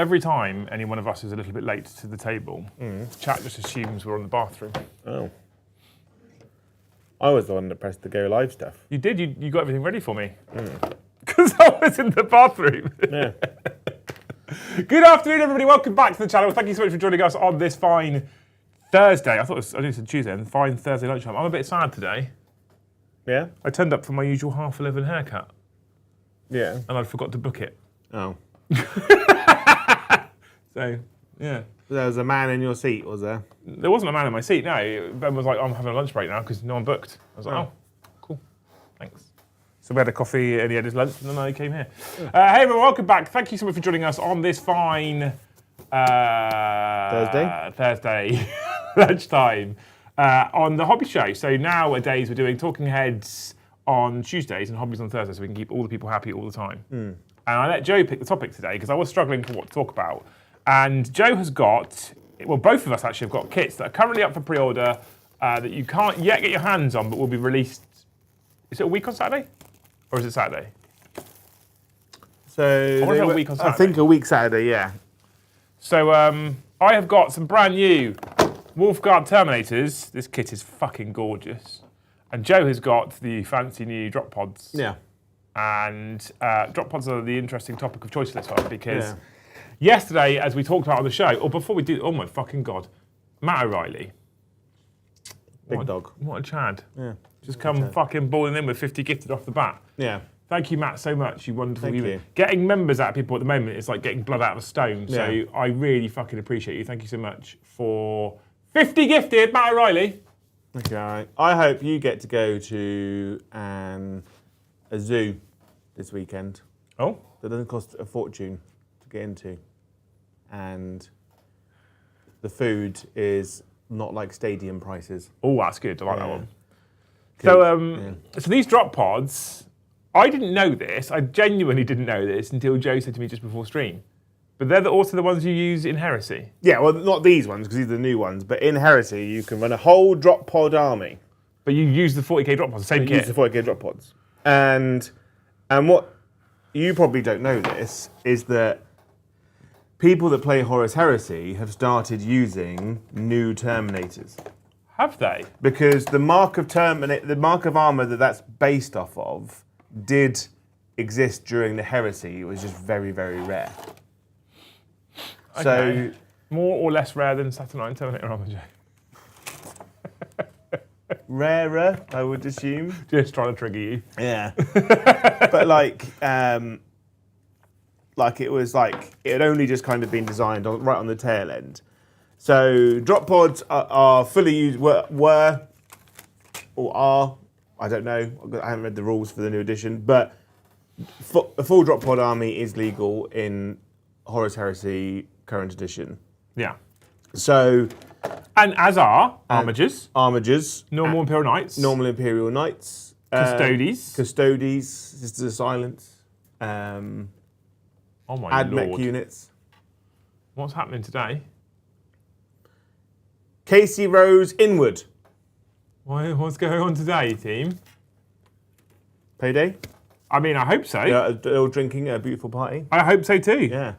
Every time any one of us is a little bit late to the table, chat just assumes we're on the bathroom. Oh. I was the one that pressed the go live stuff. You did. You got everything ready for me. Because I was in the bathroom. Yeah. Good afternoon, everybody. Welcome back to the channel. Thank you so much for joining us on this fine Thursday. I knew it said Tuesday, and fine Thursday lunchtime. I'm a bit sad today. Yeah? I turned up for my usual 11:30 haircut. Yeah. And I forgot to book it. Oh. So, yeah. There was a man in your seat, was there? There wasn't a man in my seat, no. Ben was like, I'm having a lunch break now because no one booked. I was like, oh, cool, thanks. So we had a coffee and he had his lunch and then I came here. Hey everyone, welcome back. Thank you so much for joining us on this fine Thursday lunchtime on the Hobby Show. So nowadays we're doing Talking Heads on Tuesdays and Hobbies on Thursdays so we can keep all the people happy all the time. And I let Joe pick the topic today because I was struggling for what to talk about. And Joe has got, well, both of us actually have got kits that are currently up for pre-order that you can't yet get your hands on, but will be released. Is it a week on Saturday? Or is it Saturday? So I want to say a week on Saturday. I think a week Saturday, yeah. So I have got some brand new Wolfguard Terminators. This kit is fucking gorgeous. And Joe has got the fancy new drop pods. Yeah. And drop pods are the interesting topic of choice for this one because yesterday, as we talked about on the show, or before we did, oh my fucking God, Matt O'Reilly. Big dog. What a Chad. Yeah. Just come fucking balling in with 50 gifted off the bat. Yeah. Thank you, Matt, so much. You wonderful. Thank you. Getting members out of people at the moment is like getting blood out of a stone. So Yeah. I really fucking appreciate you. Thank you so much for 50 gifted, Matt O'Reilly. Okay, all right. I hope you get to go to a zoo this weekend. Oh? That doesn't cost a fortune to get into. And the food is not like stadium prices. Oh, that's good. I like that one. So, So these drop pods, I didn't know this. I genuinely didn't know this until Joe said to me just before stream. But they're also the ones you use in Heresy. Yeah, well, not these ones because these are the new ones. But in Heresy, you can run a whole drop pod army. But you use the 40k drop pods, the same kit. Use the 40k drop pods. And what you probably don't know this is that people that play Horus Heresy have started using new Terminators. Have they? Because the mark of armor that's based off of did exist during the Heresy. It was just very, very rare. Okay. So more or less rare than Saturn Terminator armor, Joe? Rarer, I would assume. Just trying to trigger you. Yeah. But it had only just kind of been designed right on the tail end. So drop pods are fully used, were or are, I don't know, I haven't read the rules for the new edition, but a full drop pod army is legal in Horus Heresy current edition. Yeah. So... And as are Armigers. Armigers. Normal Imperial Knights. Normal Imperial Knights. Custodes. Custodes, Sisters of Silence. Oh my AdMech lord. units. What's happening today? Casey Rose Inward. What's going on today, team? Payday? I mean, I hope so. Yeah, they're all drinking at a beautiful party. I hope so too. Yeah.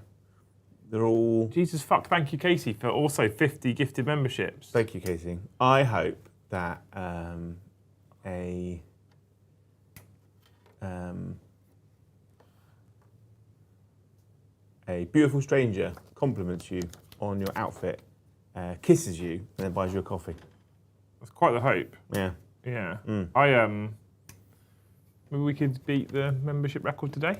They're all... Jesus fuck, thank you, Casey, for also 50 gifted memberships. Thank you, Casey. I hope that a beautiful stranger compliments you on your outfit, kisses you, and then buys you a coffee. That's quite the hope. Yeah. Yeah. Maybe we could beat the membership record today?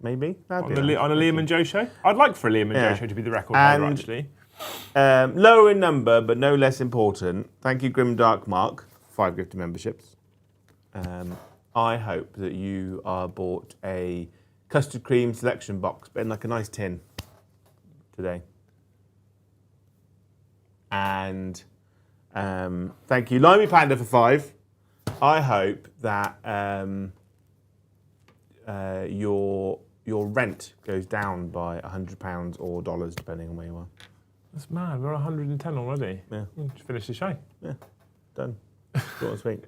Maybe. On a Liam and Joe show? I'd like for a Liam and Joe show to be the record holder, actually. Lower in number, but no less important. Thank you, Grim Dark Mark, 5 gifted memberships. I hope that you are bought a custard cream selection box, but in like a nice tin today. And thank you, Limey Panda, for 5. I hope that your rent goes down by £100 or dollars, depending on where you are. That's mad. We're 110 already. Yeah. Just finish the show. Yeah, done. Short and sweet.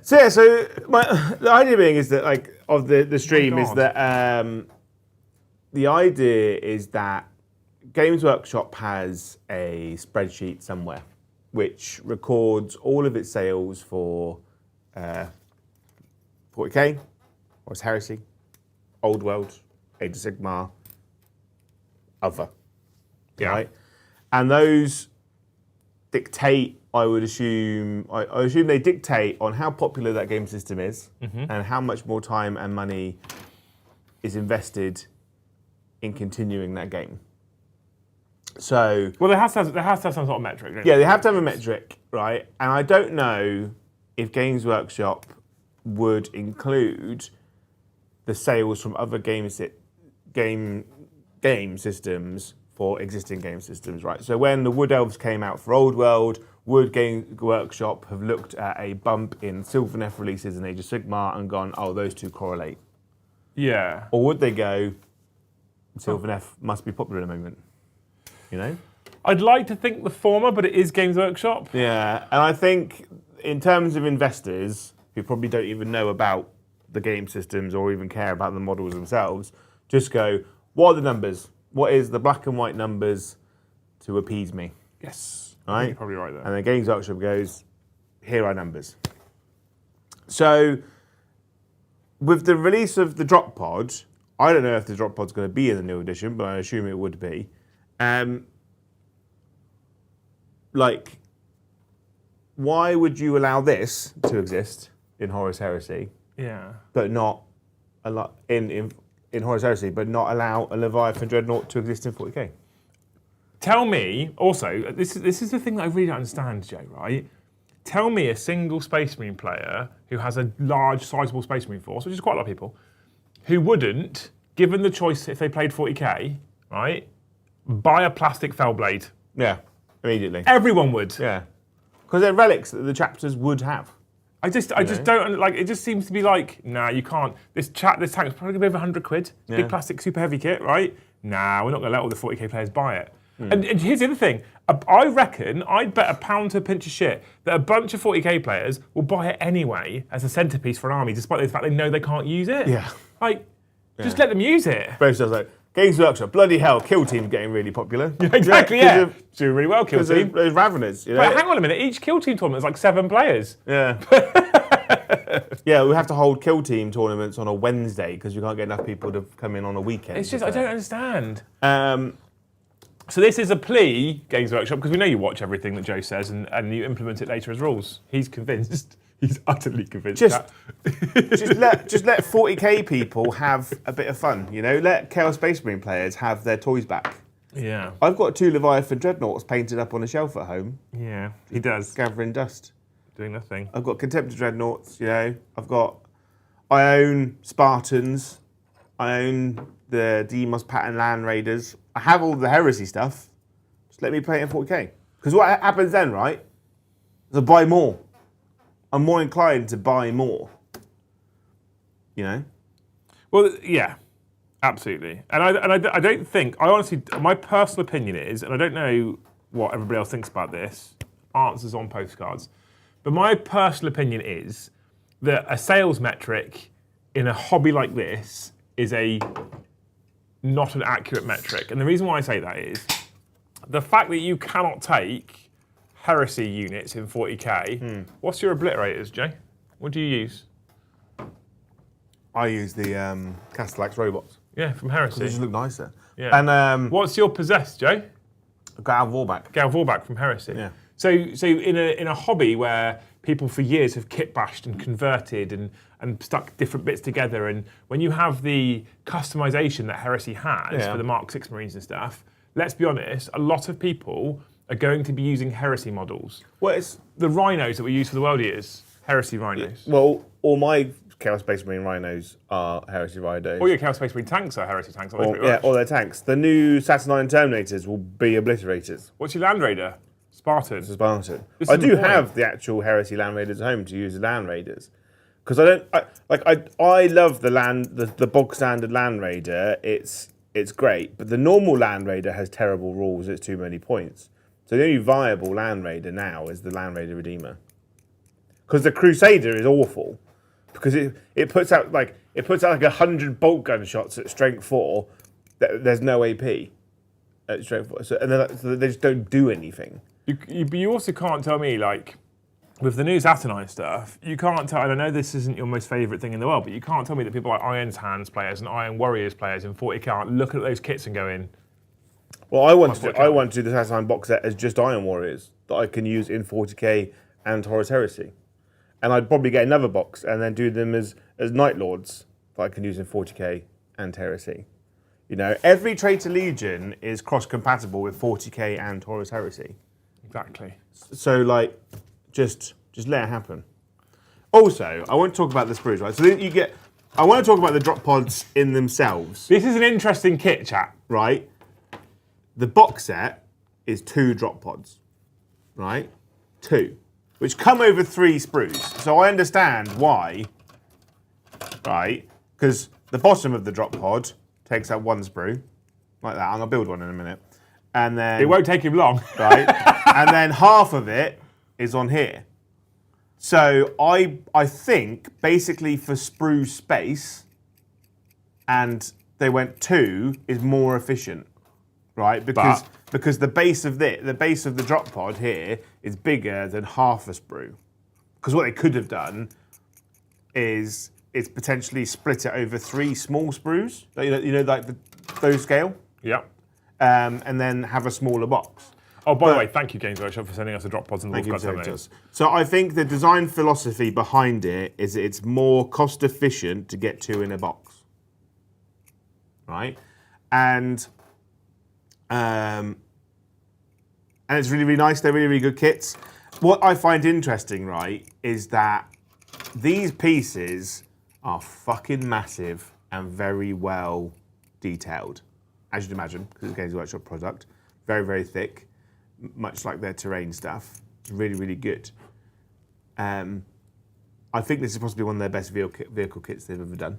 So yeah, so the idea being is that, like, of the stream is that the idea is that Games Workshop has a spreadsheet somewhere which records all of its sales for 40k, or it's Heresy, Old World, Age of Sigmar, other. Yeah. Right? And those dictate, I would assume, I assume they dictate on how popular that game system is and how much more time and money is invested in continuing that game. So, Well, there has to have some sort of metric. Don't yeah, it? they have to have a metric, right? And I don't know if Games Workshop would include the sales from other game systems for existing game systems, right? So when the Wood Elves came out for Old World, would Games Workshop have looked at a bump in Sylvaneth releases in Age of Sigmar and gone, oh, those two correlate? Yeah. Or would they go, Sylvaneth must be popular at the moment? You know? I'd like to think the former, but it is Games Workshop. Yeah, and I think in terms of investors who probably don't even know about the game systems or even care about the models themselves, just go, what are the numbers? What is the black and white numbers to appease me? Yes. Right? I think you're probably right there. And then Games Workshop goes, here are numbers. So with the release of the Drop Pod, I don't know if the Drop Pod's going to be in the new edition, but I assume it would be. Like, why would you allow this to exist in Horus Heresy, Yeah. but not in Horus Heresy, but not allow a Leviathan Dreadnought to exist in 40k? Tell me, also, this is the thing that I really don't understand, Joe, right? Tell me a single Space Marine player who has a large, sizable Space Marine force, which is quite a lot of people, who wouldn't, given the choice if they played 40k, right, buy a plastic Fellblade. Yeah, immediately. Everyone would. Yeah, because they're relics that the chapters would have. I just don't like. It just seems to be like, nah, you can't. This tank's probably gonna be over 100 quid. Yeah. Big plastic, super heavy kit, right? Nah, we're not gonna let all the 40k players buy it. And here's the other thing. I reckon I'd bet a pound to a pinch of shit that a bunch of 40k players will buy it anyway as a centerpiece for an army, despite the fact they know they can't use it. Yeah. Like, just let them use it. Both sounds like Games Workshop. Bloody hell, Kill Team's getting really popular. Exactly. Yeah. Doing really well, Kill Because Team. those Raveners, you know. But hang on a minute. Each Kill Team tournament is like 7 players. Yeah. Yeah, we have to hold Kill Team tournaments on a Wednesday because we can't get enough people to come in on a weekend. It's just I don't understand. Um, So this is a plea, Games Workshop, because we know you watch everything that Joe says and you implement it later as rules. He's convinced. He's utterly convinced. just let 40k people have a bit of fun, you know. Let Chaos Space Marine players have their toys back. Yeah. I've got 2 Leviathan Dreadnoughts painted up on a shelf at home, Yeah, he does. gathering dust. Doing nothing. I've got Contemptor Dreadnoughts, you know. I own Spartans. I own the Demos Pattern Land Raiders. I have all the Heresy stuff. Just let me play it in 40k. Because what happens then, right, is I buy more. I'm more inclined to buy more. You know? Well, yeah, absolutely. And I don't think, I honestly, my personal opinion is, and I don't know what everybody else thinks about this, answers on postcards, but my personal opinion is that a sales metric in a hobby like this is not an accurate metric. And the reason why I say that is the fact that you cannot take Heresy units in 40k. What's your obliterators, Jay? What do you use? I use the Castellax robots. Yeah, from They Heresy. just look nicer. Yeah. And What's your possessed, Jay? Gal Warback. Gal Vorback from Heresy. Yeah. So in a hobby where people for years have kit bashed and converted and stuck different bits together, and when you have the customization that Heresy has for the Mark 6 Marines and stuff, let's be honest, a lot of people are going to be using Heresy models. Well, it's The rhinos that we use for the World Eaters, Heresy rhinos. well, all my Chaos Space Marine rhinos are Heresy rhinos. All your Chaos Space Marine tanks are Heresy tanks, aren't they, pretty much? all their tanks. The new Saturnine Terminators will be Obliterators. What's your Land Raider? Spartan. Spartan. This I is the do point. have the actual Heresy Land Raiders at home to use as Land Raiders. Because I love the bog standard Land Raider. It's great, but the normal Land Raider has terrible rules. It's too many points. So the only viable Land Raider now is the Land Raider Redeemer. Because the Crusader is awful. Because it puts out like 100 bolt gun shots at strength 4 there's no AP. Straightforward. So, and so they just don't do anything. But you also can't tell me, like, with the new Saturnine stuff, you can't tell, and I know this isn't your most favourite thing in the world, but you can't tell me that people like Iron's Hands players and Iron Warriors players in 40k aren't looking at those kits and going, well, I want to do the Saturnine box set as just Iron Warriors that I can use in 40k and Horus Heresy. And I'd probably get another box and then do them as Night Lords that I can use in 40k and Heresy. You know, every Traitor Legion is cross-compatible with 40k and Horus Heresy. exactly. So, like, just let it happen. Also, I want to talk about the sprues, right? So I want to talk about the drop pods in themselves. This is an interesting kit, chat. Right? The box set is 2 drop pods, right? 2, which come over 3 sprues. So I understand why, right? Because the bottom of the drop pod takes up 1 sprue, like that. I'm gonna build one in a minute, and then It won't take him long. right, and then half of it is on here. So I think basically for sprue space, and they went 2 is more efficient, right? Because the base of the drop pod here is bigger than half a sprue. Because what they could have done is potentially split it over 3 small sprues, like those scale, Yeah. and then have a smaller box. Oh, by the way, thank you, Games Workshop, for sending us the drop pods and the Thank you Wolf for Guts saying to us. So I think the design philosophy behind it is that it's more cost efficient to get 2 in a box, right? And it's really, really nice. They're really, really good kits. What I find interesting, right, is that these pieces are fucking massive and very well detailed, as you'd imagine, because it's a Games Workshop product. Very, very thick, much like their terrain stuff. It's really, really good. I think this is possibly one of their best vehicle kits they've ever done.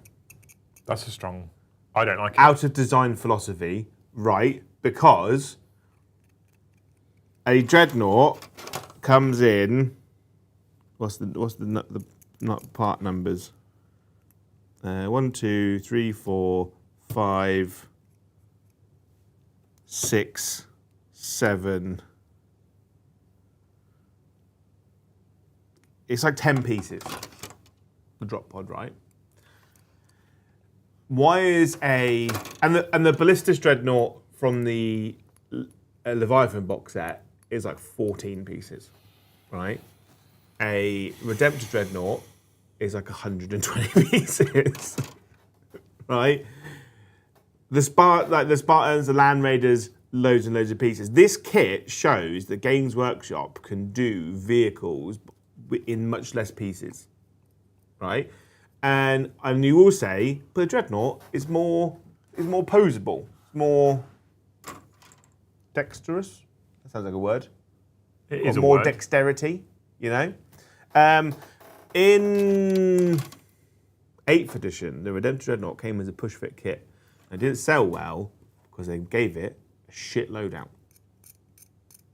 That's a strong... I don't like it. Out of design philosophy, right? Because a Dreadnought comes in... What's the not part numbers? 1, 2, 3, 4, 5, 6, 7. It's like 10 pieces. The drop pod, right? Why is and the Ballistus Dreadnought from the Leviathan box set is like 14 pieces, right? A Redemptor Dreadnought is like 120 pieces, right? The Spartans, the Land Raiders, loads and loads of pieces. This kit shows that Games Workshop can do vehicles in much less pieces, right? And you will say, but the Dreadnought is more posable, more dexterous. That sounds like a word. It is more word. dexterity, you know. In 8th edition, the Redemptor Dreadnought came as a push-fit kit. It didn't sell well because they gave it a shit loadout.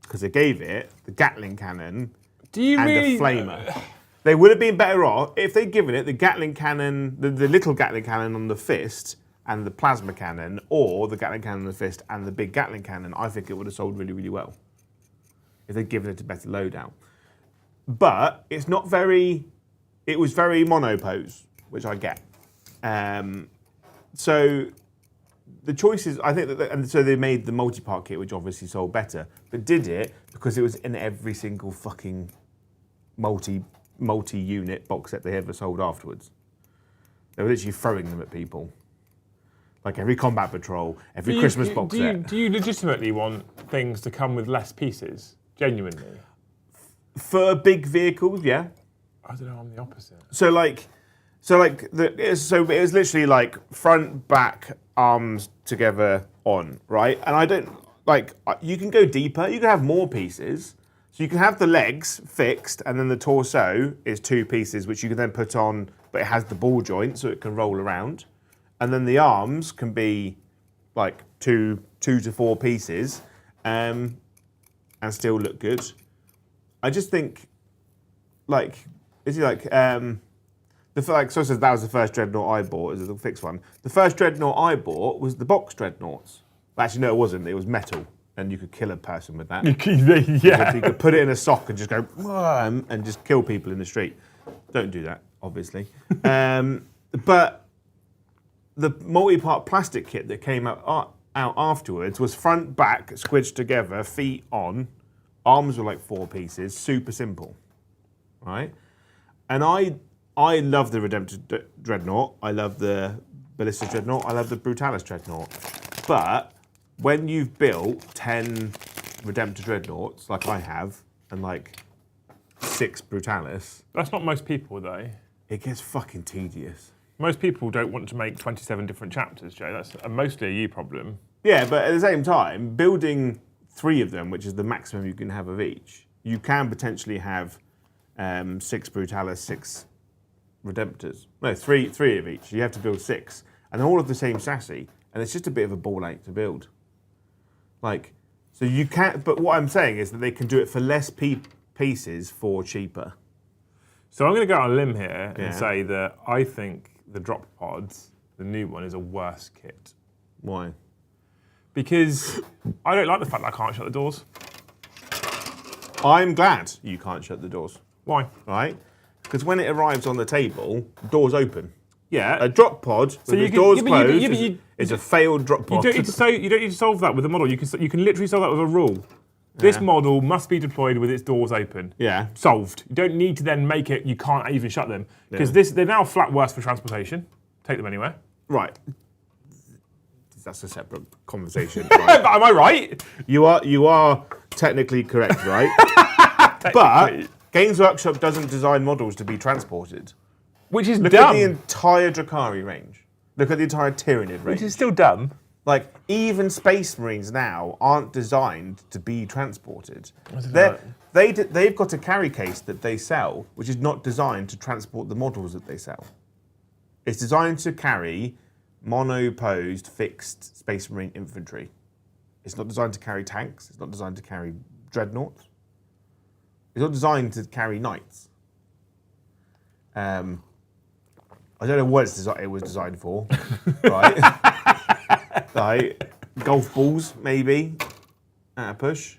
Because they gave it the Gatling cannon and a flamer. They would have been better off if they'd given it the Gatling cannon, the little Gatling cannon on the fist and the plasma cannon, or the Gatling cannon on the fist and the big Gatling cannon. I think it would have sold really, really well if they'd given it a better loadout. But it's not very... It was very monopose, which I get. So the choices, I think, and so they made the multi-part kit, which obviously sold better, but did it because it was in every single fucking multi-unit box set they ever sold afterwards. They were literally throwing them at people. Like every combat patrol, every Christmas box set. Do you legitimately want things to come with less pieces? Genuinely? For big vehicles, yeah. I don't know, I'm the opposite. So it was literally like front, back, arms together on, right? And I don't, like, you can go deeper, you can have more pieces. So you can have the legs fixed and then the torso is 2 pieces, which you can then put on, but it has the ball joint so it can roll around. And then the arms can be like 2 to 4 pieces and still look good. I just think, like, the So it says that was the first dreadnought I bought. It was the fixed one. The first dreadnought I bought was the box dreadnoughts. Actually, no, it wasn't. It was metal, and you could kill a person with that. Yeah. You could put it in a sock and just go and just kill people in the street. Don't do that, obviously. But the multi-part plastic kit that came out afterwards was front, back, squidged together, feet on. Arms were like 4 pieces, super simple, right? And I love the Redemptor Dreadnought. I love the Ballista Dreadnought. I love the Brutalis Dreadnought. But when you've built 10 Redemptor Dreadnoughts, like I have, and like 6 Brutalis... That's not most people, though. It gets fucking tedious. Most people don't want to make 27 different chapters, Joe. That's mostly a you problem. Yeah, but at the same time, building 3 of them, which is the maximum you can have of each, you can potentially have 6 Brutalis, 6 Redemptors. No, 3 of each. You have to build 6. And they're all of the same chassis. And it's just a bit of a ball ache to build. Like, so you can't... But what I'm saying is that they can do it for less pieces for cheaper. So I'm going to go on a limb here and say that I think the drop pods, the new one, is a worse kit. Why? Because I don't like the fact that I can't shut the doors. I'm glad you can't shut the doors. Why? Right? Because when it arrives on the table, doors open. Yeah. A drop pod with the doors closed is a failed drop pod. You don't need to solve that with a model. You can literally solve that with a rule. This model must be deployed with its doors open. Yeah. Solved. You don't need to then make it, you can't even shut them. Because they're now flat worse for transportation. Take them anywhere. Right. That's a separate conversation. Right? Am I right? You are technically correct, right? But Games Workshop doesn't design models to be transported. Which is Look dumb. at the entire Drakari range. Look at the entire Tyranid range. Which is still dumb. Like, even Space Marines now aren't designed to be transported. They've got a carry case that they sell, which is not designed to transport the models that they sell. It's designed to carry mono-posed, fixed Space Marine infantry. It's not designed to carry tanks. It's not designed to carry dreadnoughts. It's not designed to carry knights. I don't know what it was designed for, right? Like golf balls, maybe, at a push.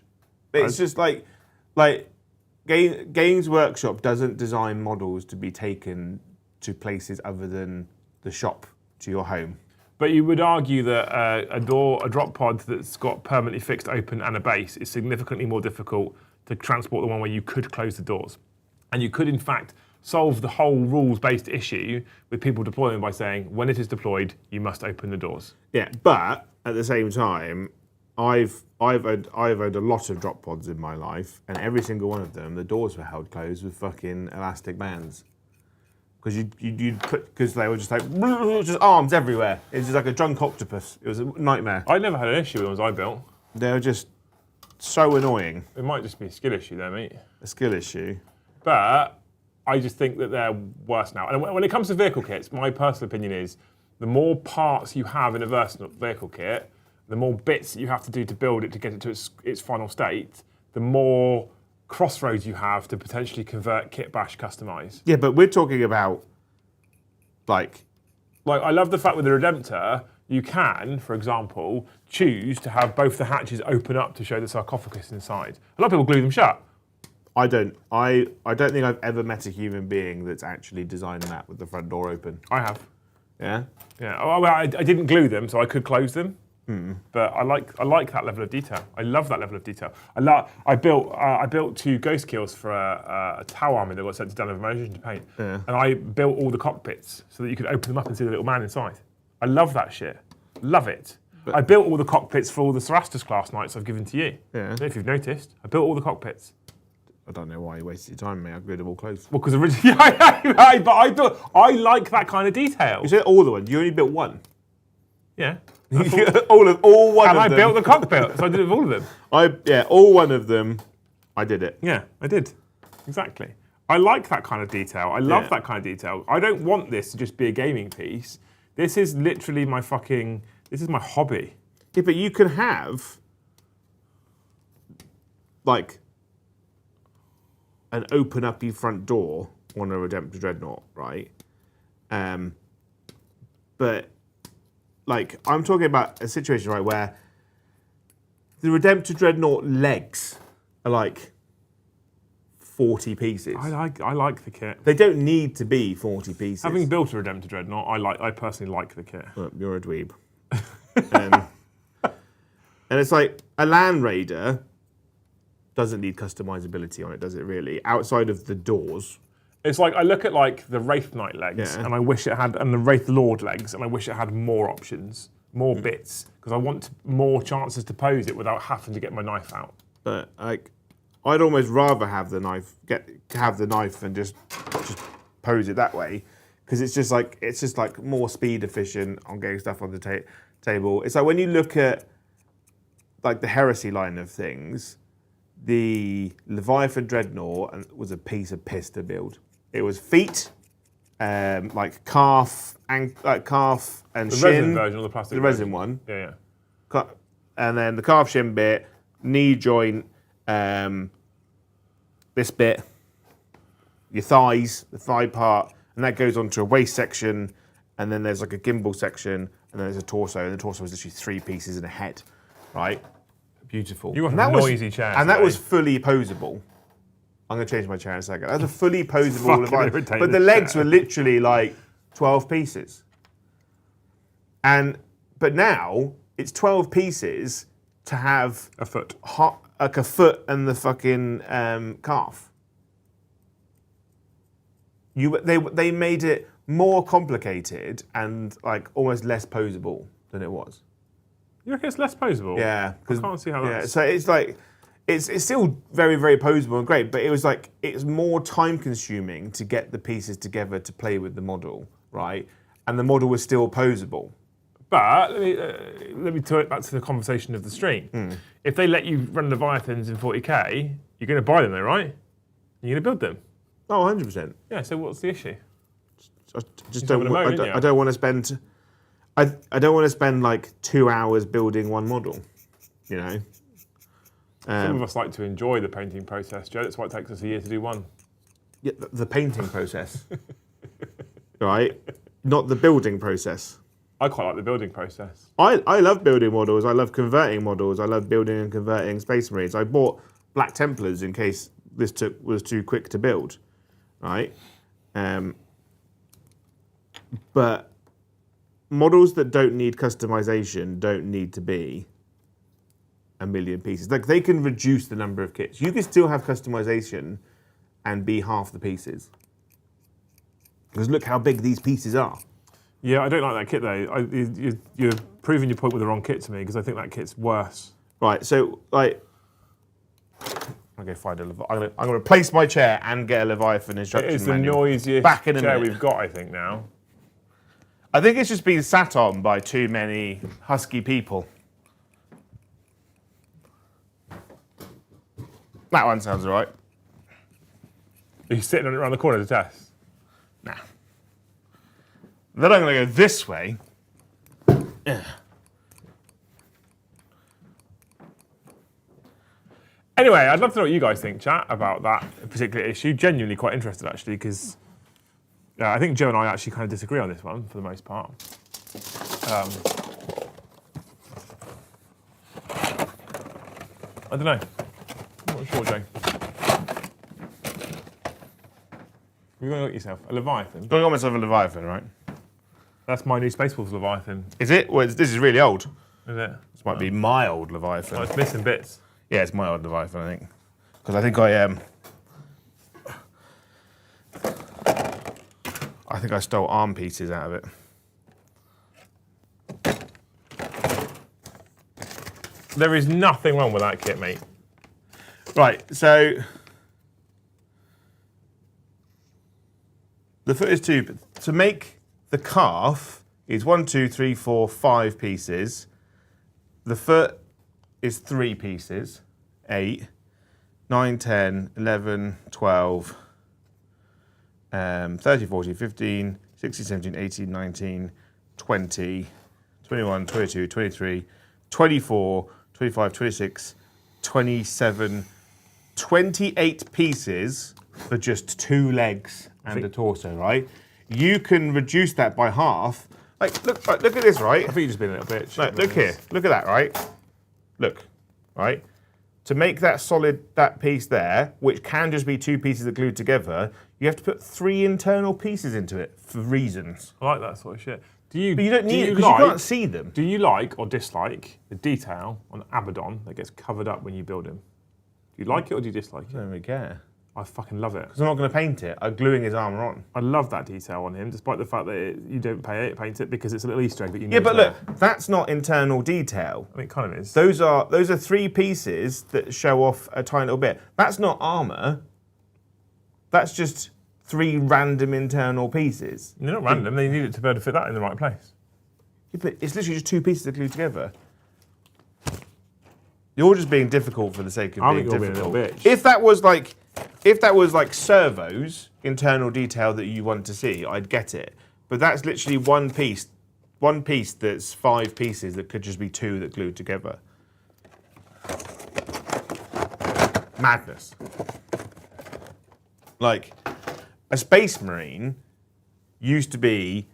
But it's just like Games Workshop doesn't design models to be taken to places other than the shop to your home. But you would argue that a drop pod that's got permanently fixed open and a base is significantly more difficult to transport than one where you could close the doors. And you could, in fact, solve the whole rules-based issue with people deploying them by saying, when it is deployed, you must open the doors. Yeah, but at the same time, I've owned a lot of drop pods in my life, and every single one of them, the doors were held closed with fucking elastic bands. Because they were just like, just arms everywhere. It was just like a drunk octopus. It was a nightmare. I never had an issue with the ones I built. They were just so annoying. It might just be a skill issue there, mate. A skill issue. But I just think that they're worse now. And when it comes to vehicle kits, my personal opinion is the more parts you have in a vehicle kit, the more bits that you have to do to build it to get it to its final state, the more crossroads you have to potentially convert, kit bash, customize. Yeah, but we're talking about like I love the fact with the Redemptor, you can, for example, choose to have both the hatches open up to show the sarcophagus inside. A lot of people glue them shut. I don't think I've ever met a human being that's actually designed that with the front door open. I have. Yeah? Yeah. Oh, well, I didn't glue them, so I could close them. But I like that level of detail. I love that level of detail. I built 2 ghost kills for a Tau army that got sent to Dun of Motion to paint, and I built all the cockpits so that you could open them up and see the little man inside. I love that shit. Love it. But I built all the cockpits for all the Cerastus class knights I've given to you. Yeah. I don't know if you've noticed. I built all the cockpits. I don't know why you wasted your time, mate. I glued them all close. Well, because originally, but I like that kind of detail. You said all the ones. You only built one. Yeah. all one of them. And I built the cockpit, so I did it with all of them. All one of them, I did it. Yeah, I did. Exactly. I like that kind of detail. I love that kind of detail. I don't want this to just be a gaming piece. This is literally this is my hobby. Yeah, but you can have, like, an open-uppy front door on a Redemptor Dreadnought, right? But like, I'm talking about a situation, right, where the Redemptor Dreadnought legs are like 40 pieces. I like the kit. They don't need to be 40 pieces. Having built a Redemptor Dreadnought, I personally like the kit. Well, you're a dweeb. And it's like a Land Raider doesn't need customizability on it, does it really? Outside of the doors. It's like I look at like the Wraith Knight legs, and I wish it had, and the Wraith Lord legs, and I wish it had more options, more bits, because I want more chances to pose it without having to get my knife out. But like, I'd almost rather have the knife, and just pose it that way, because it's just like more speed efficient on getting stuff on the table. It's like when you look at like the Heresy line of things, the Leviathan Dreadnought was a piece of piss to build. It was feet, like calf and The shin. resin version or the plastic The version? resin one. Yeah. And then the calf shin bit, knee joint, this bit, your thighs, the thigh part, and that goes onto a waist section, and then there's like a gimbal section, and then there's a torso, and the torso is literally 3 pieces and a head, right? Beautiful. You got a noisy chair and that today. was fully posable. I'm going to change my chair in a second. That was a fully posable Fucking Leviathan, irritating but the legs chair. were literally like 12 pieces. But now it's 12 pieces to have A foot. like a foot and the fucking calf. They made it more complicated and like almost less posable than it was. You reckon it's less posable? Yeah, I can't see how that's... So it's like it's still very, very posable and great, but it's more time consuming to get the pieces together to play with the model, right? And the model was still posable. But let me turn it back to the conversation of the stream. If they let you run Leviathans in 40k, you're going to buy them though, right? You're going to build them. Oh, 100%. Yeah, so what's the issue? I just having a moan, I aren't you? don't want to spend. I don't want to spend like 2 hours building one model. You know. Some of us like to enjoy the painting process, Joe. That's why it takes us a year to do one. Yeah, the painting process. Right? Not the building process. I quite like the building process. I love building models. I love converting models. I love building and converting Space Marines. I bought Black Templars in case this was too quick to build, right? But models that don't need customization don't need to be a million pieces. Like they can reduce the number of kits. You can still have customization and be half the pieces. Because look how big these pieces are. Yeah, I don't like that kit though. You're proving your point with the wrong kit to me because I think that kit's worse. Right, so like, I'm gonna find I'm gonna replace my chair and get a Leviathan instruction It's the manual. noisiest Back in a chair minute. we've got, I think, now. I think it's just been sat on by too many husky people. That one sounds all right. Are you sitting on it around the corner to test? Nah. Then I'm gonna go this way. Anyway, I'd love to know what you guys think, chat, about that particular issue. Genuinely quite interested, actually, because I think Joe and I actually kind of disagree on this one for the most part. I don't know. I'm not sure, Joe. You're going to get yourself a Leviathan. I got myself a Leviathan, right? That's my new Space Wolves Leviathan, Is it? Well, this is really old. is it? This might be my old Leviathan. Oh, it's missing bits. Yeah, it's my old Leviathan, I think. Because I think I stole arm pieces out of it. There is nothing wrong with that kit, mate. Right, so the foot is 2. To make the calf is 1, 2, 3, 4, 5 pieces. The foot is 3 pieces. 8, 9, 10, 11, 12, 13, 14, 15, 16, 17, 18, 19, 20, 21, 22, 23, 24, 25, 26, 27, 28 pieces for just 2 legs and a torso, right? you can reduce that by half. Like, look at this, right? I think you're just being a little bitch. Look here. Look at that, right? Look, right? To make that solid, that piece there, which can just be 2 pieces that glued together, you have to put 3 internal pieces into it for reasons. I like that sort of shit. But you don't need it because you can't see them. Do you like or dislike the detail on Abaddon that gets covered up when you build him? Do you like it or do you dislike it? I don't really care. I fucking love it. Because I'm not going to paint it. I'm gluing his armour on. I love that detail on him, despite the fact that you don't paint it because it's a little Easter egg that you know. Yeah, but look, that's not internal detail. I mean, it kind of is. Those are 3 pieces that show off a tiny little bit. That's not armour. That's just 3 random internal pieces. They're not random. They need it to be able to fit that in the right place. Yeah, but it's literally just 2 pieces that glue together. You're just being difficult for the sake of being difficult. Being a little bitch. If that was like servos, internal detail that you want to see, I'd get it. But that's literally one piece that's 5 pieces that could just be 2 that glued together. Madness. Like, a Space Marine used to be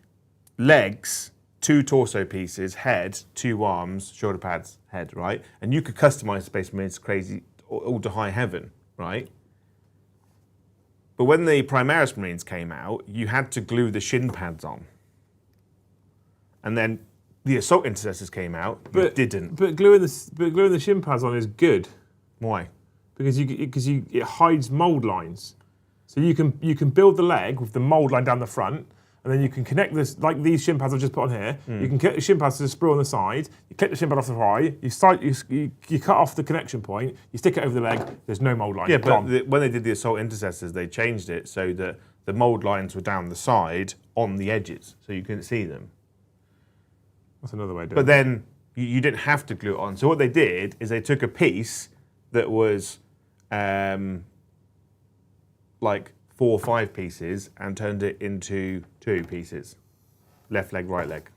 legs, 2 torso pieces, head, 2 arms, shoulder pads, head, right? And you could customize Space Marines crazy, all to high heaven, right? But when the Primaris Marines came out, you had to glue the shin pads on. And then the Assault Intercessors came out, you didn't. But gluing the shin pads on is good. Why? Because it hides mould lines. So you can build the leg with the mould line down the front, and then you can connect this, like these shin pads I've just put on here, you can connect the shin pads to the sprue on the side, you clip the shin pad off the right, you cut off the connection point, you stick it over the leg, there's no mould line. Yeah, but when they did the Assault Intercessors, they changed it so that the mould lines were down the side on the edges, so you couldn't see them. That's another way of doing it. But then you didn't have to glue it on. So what they did is they took a piece that was like 4 or 5 pieces and turned it into 2 pieces. Left leg, right leg.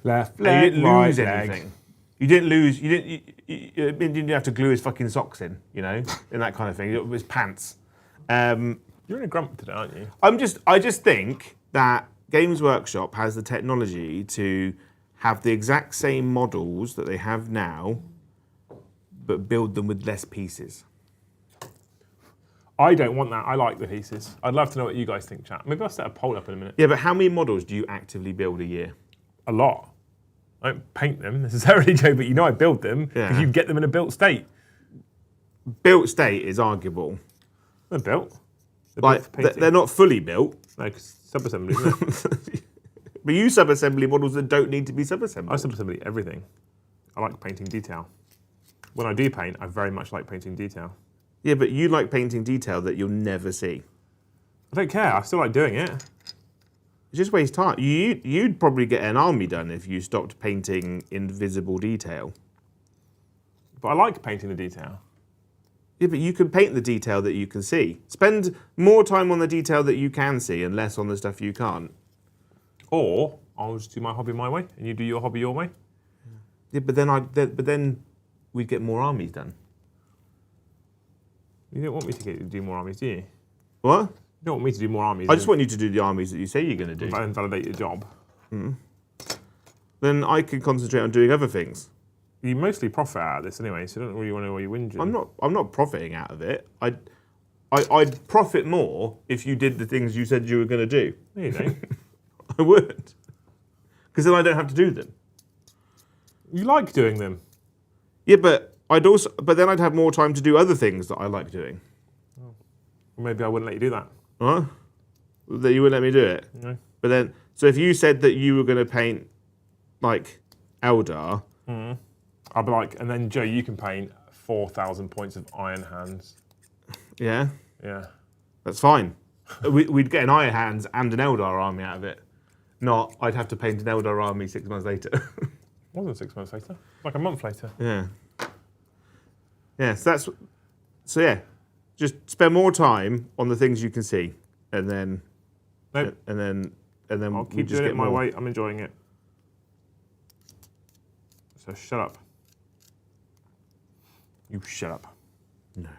Left And leg, you didn't right lose leg. anything. You didn't lose. You didn't have to glue his fucking socks in, you know, and that kind of thing. It was pants. You're in a grump today, aren't you? I just think that Games Workshop has the technology to have the exact same models that they have now, but build them with less pieces. I don't want that. I like the pieces. I'd love to know what you guys think, chat. Maybe I'll set a poll up in a minute. Yeah, but how many models do you actively build a year? A lot. I don't paint them necessarily, Joe, but you know I build them because Yeah. you get them in a built state. Built state is arguable. They're built. They're Like, built for painting. they're not fully built. No, 'cause sub-assembly, isn't it? But you sub-assembly models that don't need to be I sub-assembled. sub-assembly everything. I like painting detail. When I do paint, I very much like painting detail. Yeah, but you like painting detail that you'll never see. I don't care. I still like doing it. It just wastes time. You'd probably get an army done if you stopped painting invisible detail. But I like painting the detail. Yeah, but you can paint the detail that you can see. Spend more time on the detail that you can see and less on the stuff you can't. Or I'll just do my hobby my way and you do your hobby your way. Yeah, but then we'd get more armies done. You don't want me to do more armies, do you? What? You don't want me to do more armies. I just want you to do the armies that you say you're going to do. and validate your job. Then I can concentrate on doing other things. You mostly profit out of this anyway, so I don't really want to know why you're whinging. I'm not profiting out of it. I'd profit more if you did the things you said you were going to do. No, you don't. I would. Because then I don't have to do them. You like doing them. Yeah, but then I'd have more time to do other things that I like doing. Well, maybe I wouldn't let you do that. Huh? That you wouldn't let me do it. No. But then, so if you said that you were going to paint like Eldar, I'd be like, and then Joe, you can paint 4,000 points of Iron Hands. yeah, Yeah. that's fine. We'd get an Iron Hands and an Eldar army out of it. Not, I'd have to paint an Eldar army 6 months later. Wasn't 6 months later. Like a month later. Yeah. Yeah, so yeah, just spend more time on the things you can see, and then, Nope. and then I'll keep doing it my way. I'm enjoying it. So shut up. You shut up. No.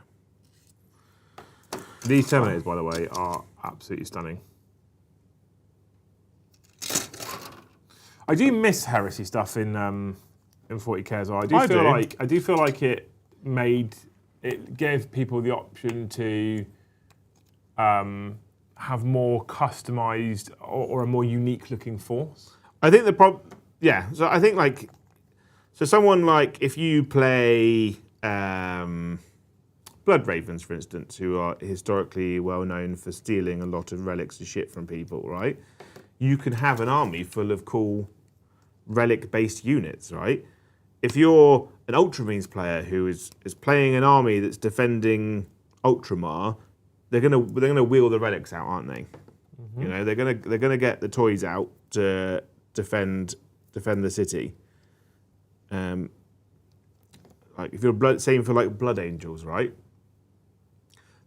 These Terminators, by the way, are absolutely stunning. I do miss Heresy stuff in 40k as well. I do feel like it gave people the option to have more customized or a more unique looking force. I think so I think like, so someone like, if you play Blood Ravens, for instance, who are historically well known for stealing a lot of relics and shit from people, right? You can have an army full of cool relic-based units, right? If you're an Ultramarines player who is playing an army that's defending Ultramar, they're gonna wheel the relics out, aren't they? Mm-hmm. You know, they're gonna get the toys out to defend the city. Like if you're same for like Blood Angels, right?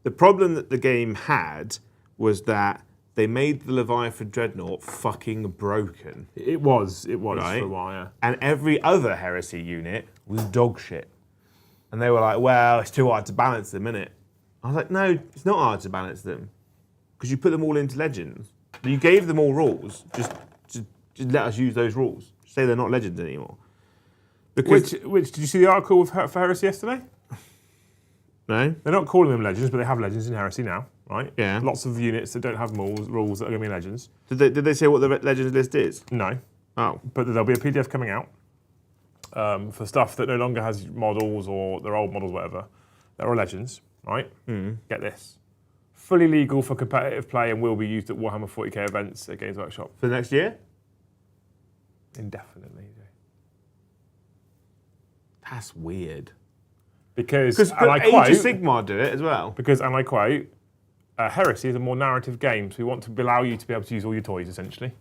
The problem that the game had was that they made the Leviathan Dreadnought fucking broken. It was right? for a while, yeah. And every other Heresy unit was dog shit. And they were like, well, it's too hard to balance them, innit? I was like, no, it's not hard to balance them. Because you put them all into Legends. You gave them all rules. Just let us use those rules. Say they're not Legends anymore. Because which did you see the article for Heresy yesterday? No. They're not calling them Legends, but they have Legends in Heresy now, right? Yeah. Lots of units that don't have rules that are going to be Legends. Did they say what the Legends list is? No. Oh. But there'll be a PDF coming out for stuff that no longer has models or their old models, whatever. They're all Legends, right? Mm. Get this. Fully legal for competitive play and will be used at Warhammer 40k events at Games Workshop. For the next year? Indefinitely. That's weird. Because Age of Sigmar do it as well. Because, and I quote, Heresy is a more narrative game, so we want to allow you to be able to use all your toys, essentially.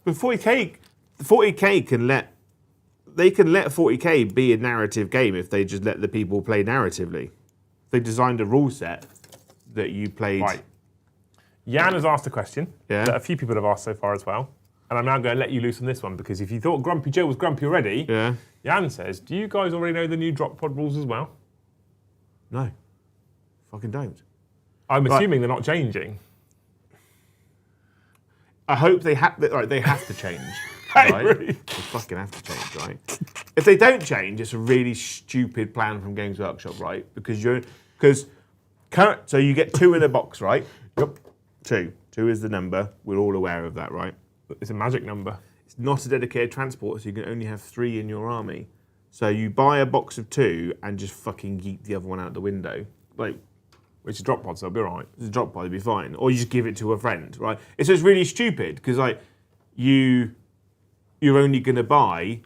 But 40k can let 40k be a narrative game if they just let the people play narratively. They designed a rule set that you played. Right. Jan has asked a question that a few people have asked so far as well. And I'm now going to let you loose on this one because if you thought Grumpy Joe was grumpy already, Jan says, do you guys already know the new drop pod rules as well? No. Fucking don't. I'm assuming they're not changing. I hope they have to change. Right? They fucking have to change, right? If they don't change, it's a really stupid plan from Games Workshop, right? So you get 2 in a box, right? Yep. 2. 2 is the number. We're all aware of that, right? It's a magic number. It's not a dedicated transport, so you can only have 3 in your army. So you buy a box of 2 and just fucking yeet the other one out the window. Like, which is drop pods, so it'll be all right. It's a drop pod, it'll be fine. Or you just give it to a friend, right? It's just really stupid because like you're only going to buy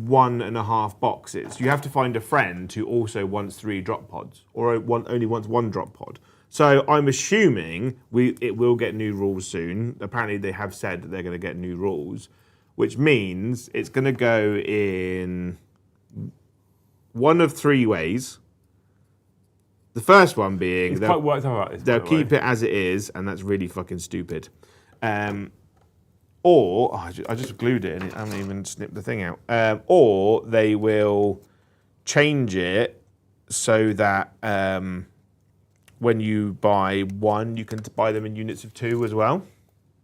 1.5 boxes. You have to find a friend who also wants 3 drop pods or only wants 1 drop pod. So I'm assuming it will get new rules soon. Apparently they have said that they're going to get new rules, which means it's going to go in one of 3 ways. The first one being they'll keep it as it is, and that's really fucking stupid. Or I just glued it and I haven't even snipped the thing out. Or they will change it so that when you buy 1, you can buy them in units of 2 as well.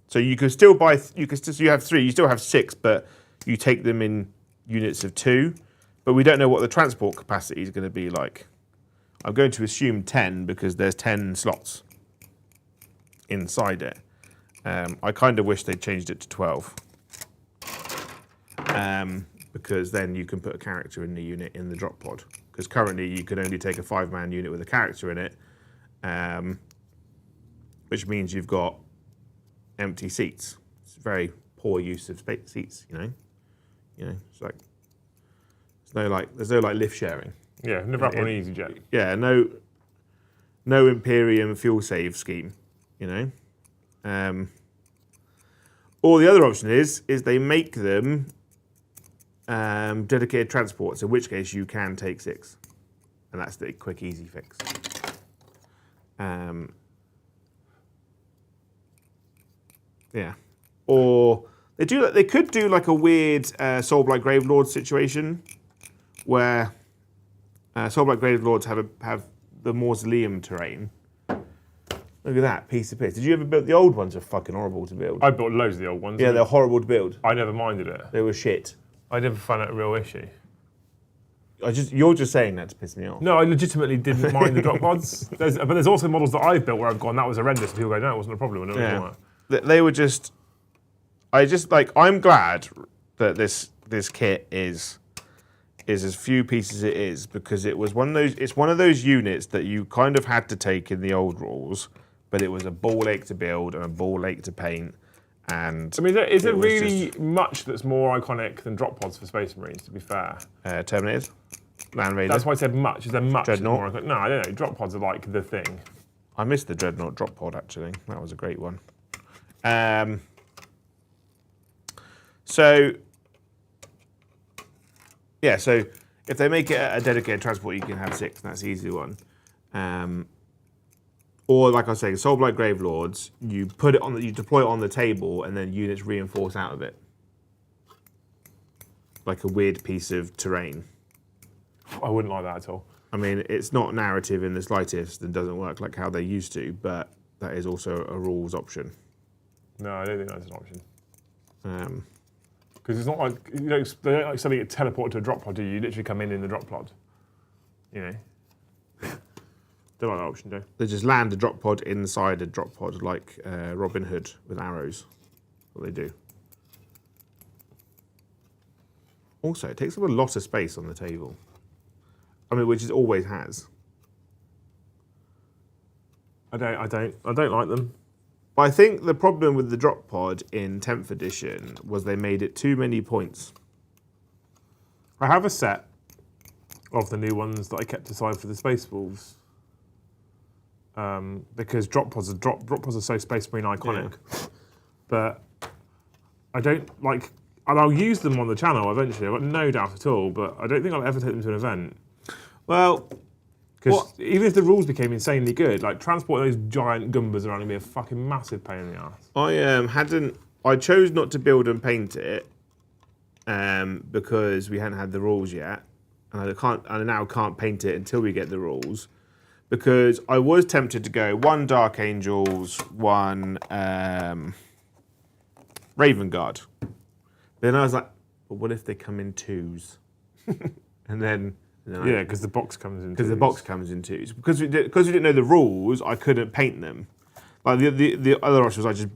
So you can still buy. So you have 3. You still have 6, but you take them in units of 2. But we don't know what the transport capacity is going to be like. I'm going to assume 10 because there's 10 slots inside it. I kind of wish they'd changed it to 12. Because then you can put a character in the unit in the drop pod. Because currently you can only take a 5-man unit with a character in it, which means you've got empty seats. It's a very poor use of seats, you know. It's like there's no lift sharing. Yeah, never up on EasyJet. Yeah, no Imperium fuel save scheme, you know. Or the other option is they make them dedicated transports, in which case you can take 6, and that's the quick, easy fix. Yeah, or they could do like a weird Soulblight Gravelord situation, where Soulblight Gravelords have the mausoleum terrain, Look at that piece of piss. Did you ever build the old ones? Are fucking horrible to build. I built loads of the old ones. Yeah, they're horrible to build. I never minded it. They were shit. I never found it a real issue. You're just saying that to piss me off. No, I legitimately didn't mind the drop pods. But there's also models that I've built where I've gone, that was horrendous. And people go, no, it wasn't a problem. They were just. I'm glad that this kit is as few pieces as it is, because it was it's one of those units that you kind of had to take in the old rules, but it was a ball ache to build and a ball ache to paint. And I mean, is there really much that's more iconic than drop pods for Space Marines, to be fair? Terminators, Land Raider. That's why I said much. Is there much that's Dreadnought? more iconic? No, I don't know. Drop pods are like the thing. I missed the Dreadnought drop pod, actually. That was a great one. So if they make it a dedicated transport, you can have 6, and that's the easy one. Or like I was saying, Soulblight Gravelords, you deploy it on the table, and then units reinforce out of it, like a weird piece of terrain. I wouldn't like that at all. I mean, it's not narrative in the slightest, and doesn't work like how they used to, but that is also a rules option. No, I don't think that's an option. Because it's not like, they don't like suddenly get teleported to a drop pod, do you? You literally come in the drop pod. You know? Don't like that option, do you? They just land a drop pod inside a drop pod, like Robin Hood with arrows. That's what they do. Also, it takes up a lot of space on the table. I mean, which it always has. I don't like them. But I think the problem with the drop pod in 10th edition was they made it too many points. I have a set of the new ones that I kept aside for the Space Wolves. Because drop pods are so Space Marine iconic. Yeah. But I don't like, and I'll use them on the channel eventually, I've got no doubt at all, but I don't think I'll ever take them to an event. Well, because even if the rules became insanely good, like transporting those giant Gumbas around would be a fucking massive pain in the ass. I chose not to build and paint it because we hadn't had the rules yet, and I now can't paint it until we get the rules. Because I was tempted to go 1 Dark Angels, 1 Raven Guard. Then I was like, but what if they come in 2s? Yeah, because the box comes in 2s. Because the box comes in 2s. Because we didn't know the rules, I couldn't paint them. Like the other options, I just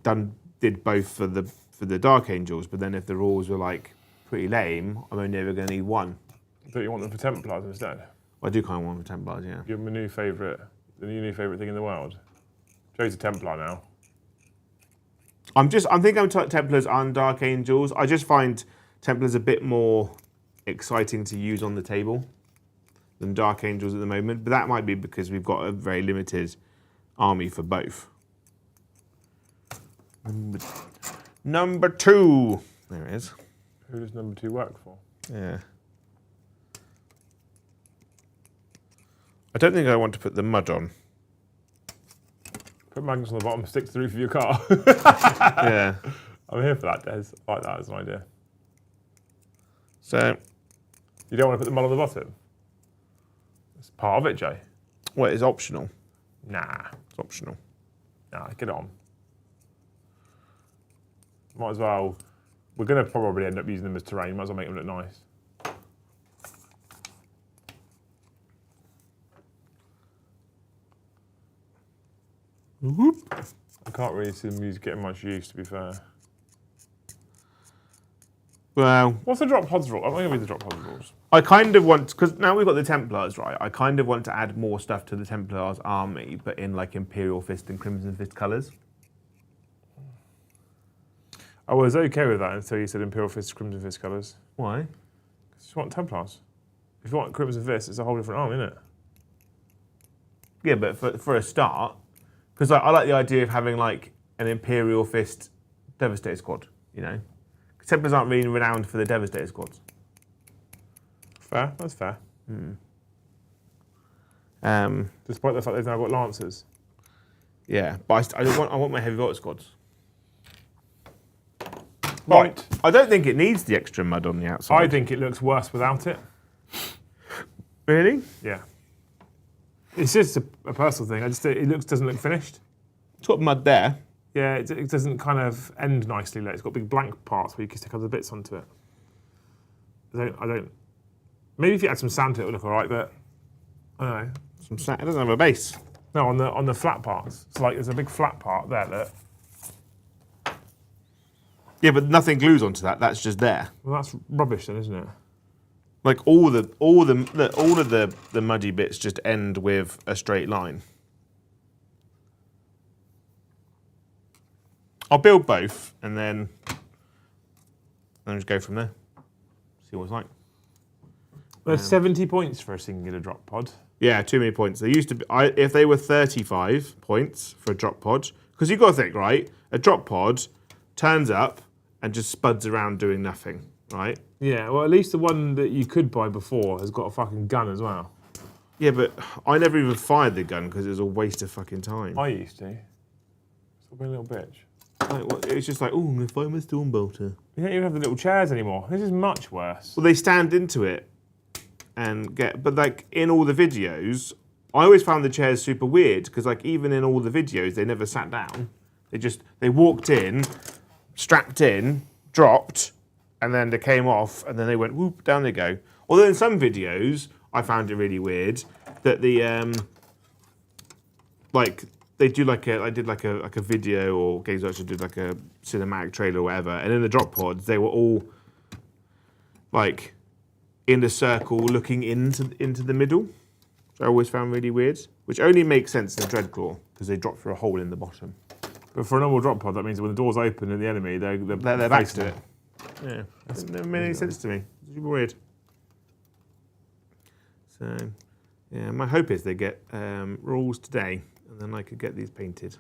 did both for the Dark Angels. But then if the rules were like pretty lame, I'm only ever going to need 1. But you want them for Templars instead? I do kind of want the Templars, yeah. Give them the new favourite thing in the world. Joe's a Templar now. I'm thinking Templars and Dark Angels. I just find Templars a bit more exciting to use on the table than Dark Angels at the moment. But that might be because we've got a very limited army for both. Number 2. There it is. Who does number 2 work for? Yeah. I don't think I want to put the mud on. Put magnets on the bottom, stick to the roof of your car. Yeah. I'm here for that, Des. I like that as an idea. So. You don't want to put the mud on the bottom? It's part of it, Joe. Well, it's optional. Nah. It's optional. Nah, get on. Might as well. We're going to probably end up using them as terrain. Might as well make them look nice. Whoop. I can't really see the music getting much use, to be fair. Well, what's the drop pods rule? I'm going to read the drop pods rules. I kind of want, because now we've got the Templars, right? I kind of want to add more stuff to the Templars army, but in like Imperial Fist and Crimson Fist colours. I was okay with that until you said Imperial Fist, Crimson Fist colours. Why? Because you want Templars. If you want Crimson Fist, it's a whole different army, isn't it? Yeah, but for a start, because I like the idea of having like an Imperial Fist Devastator squad, you know? Templars aren't really renowned for the Devastator squads. Fair, that's fair. Despite the fact they've now got Lancers. Yeah, but I want my Heavy Volta squads. Right. I don't think it needs the extra mud on the outside. I think it looks worse without it. Really? Yeah. It's just a personal thing. It doesn't look finished. It's got mud there. Yeah, it doesn't kind of end nicely. Like, it's got big blank parts where you can stick other bits onto it. I don't. Maybe if you add some sand to it, it would look all right, but I don't know. Some sand. It doesn't have a base. No, on the flat parts. It's like there's a big flat part there that. Yeah, but nothing glues onto that. That's just there. Well, that's rubbish then, isn't it? Like all of the muddy bits just end with a straight line. I'll build both and then just go from there. See what it's like. There's 70 points for a singular drop pod. Yeah, too many points. They used to be, if they were 35 points for a drop pod, because you've got to think, right? A drop pod turns up and just spuds around doing nothing, right? Yeah, well, at least the one that you could buy before has got a fucking gun as well. Yeah, but I never even fired the gun because it was a waste of fucking time. I used to. Stop being a little bitch. Like, what, it was just like, oh, I'm going to find my storm bolter. You don't even have the little chairs anymore. This is much worse. Well, they stand into it and but like in all the videos, I always found the chairs super weird because like even in all the videos, they never sat down. They walked in, strapped in, dropped, and then they came off, and then they went whoop, down they go. Although in some videos, I found it really weird that the like they do like I did like a video, or Games Workshop did like a cinematic trailer or whatever, and in the drop pods they were all like in a circle looking into the middle, which I always found really weird, which only makes sense in Dreadclaw because they drop through a hole in the bottom. But for a normal drop pod, that means when the door's open and the enemy, they're back to it. Yeah, that never made any sense to me. It's super weird. So, yeah, my hope is they get rules today, and then I could get these painted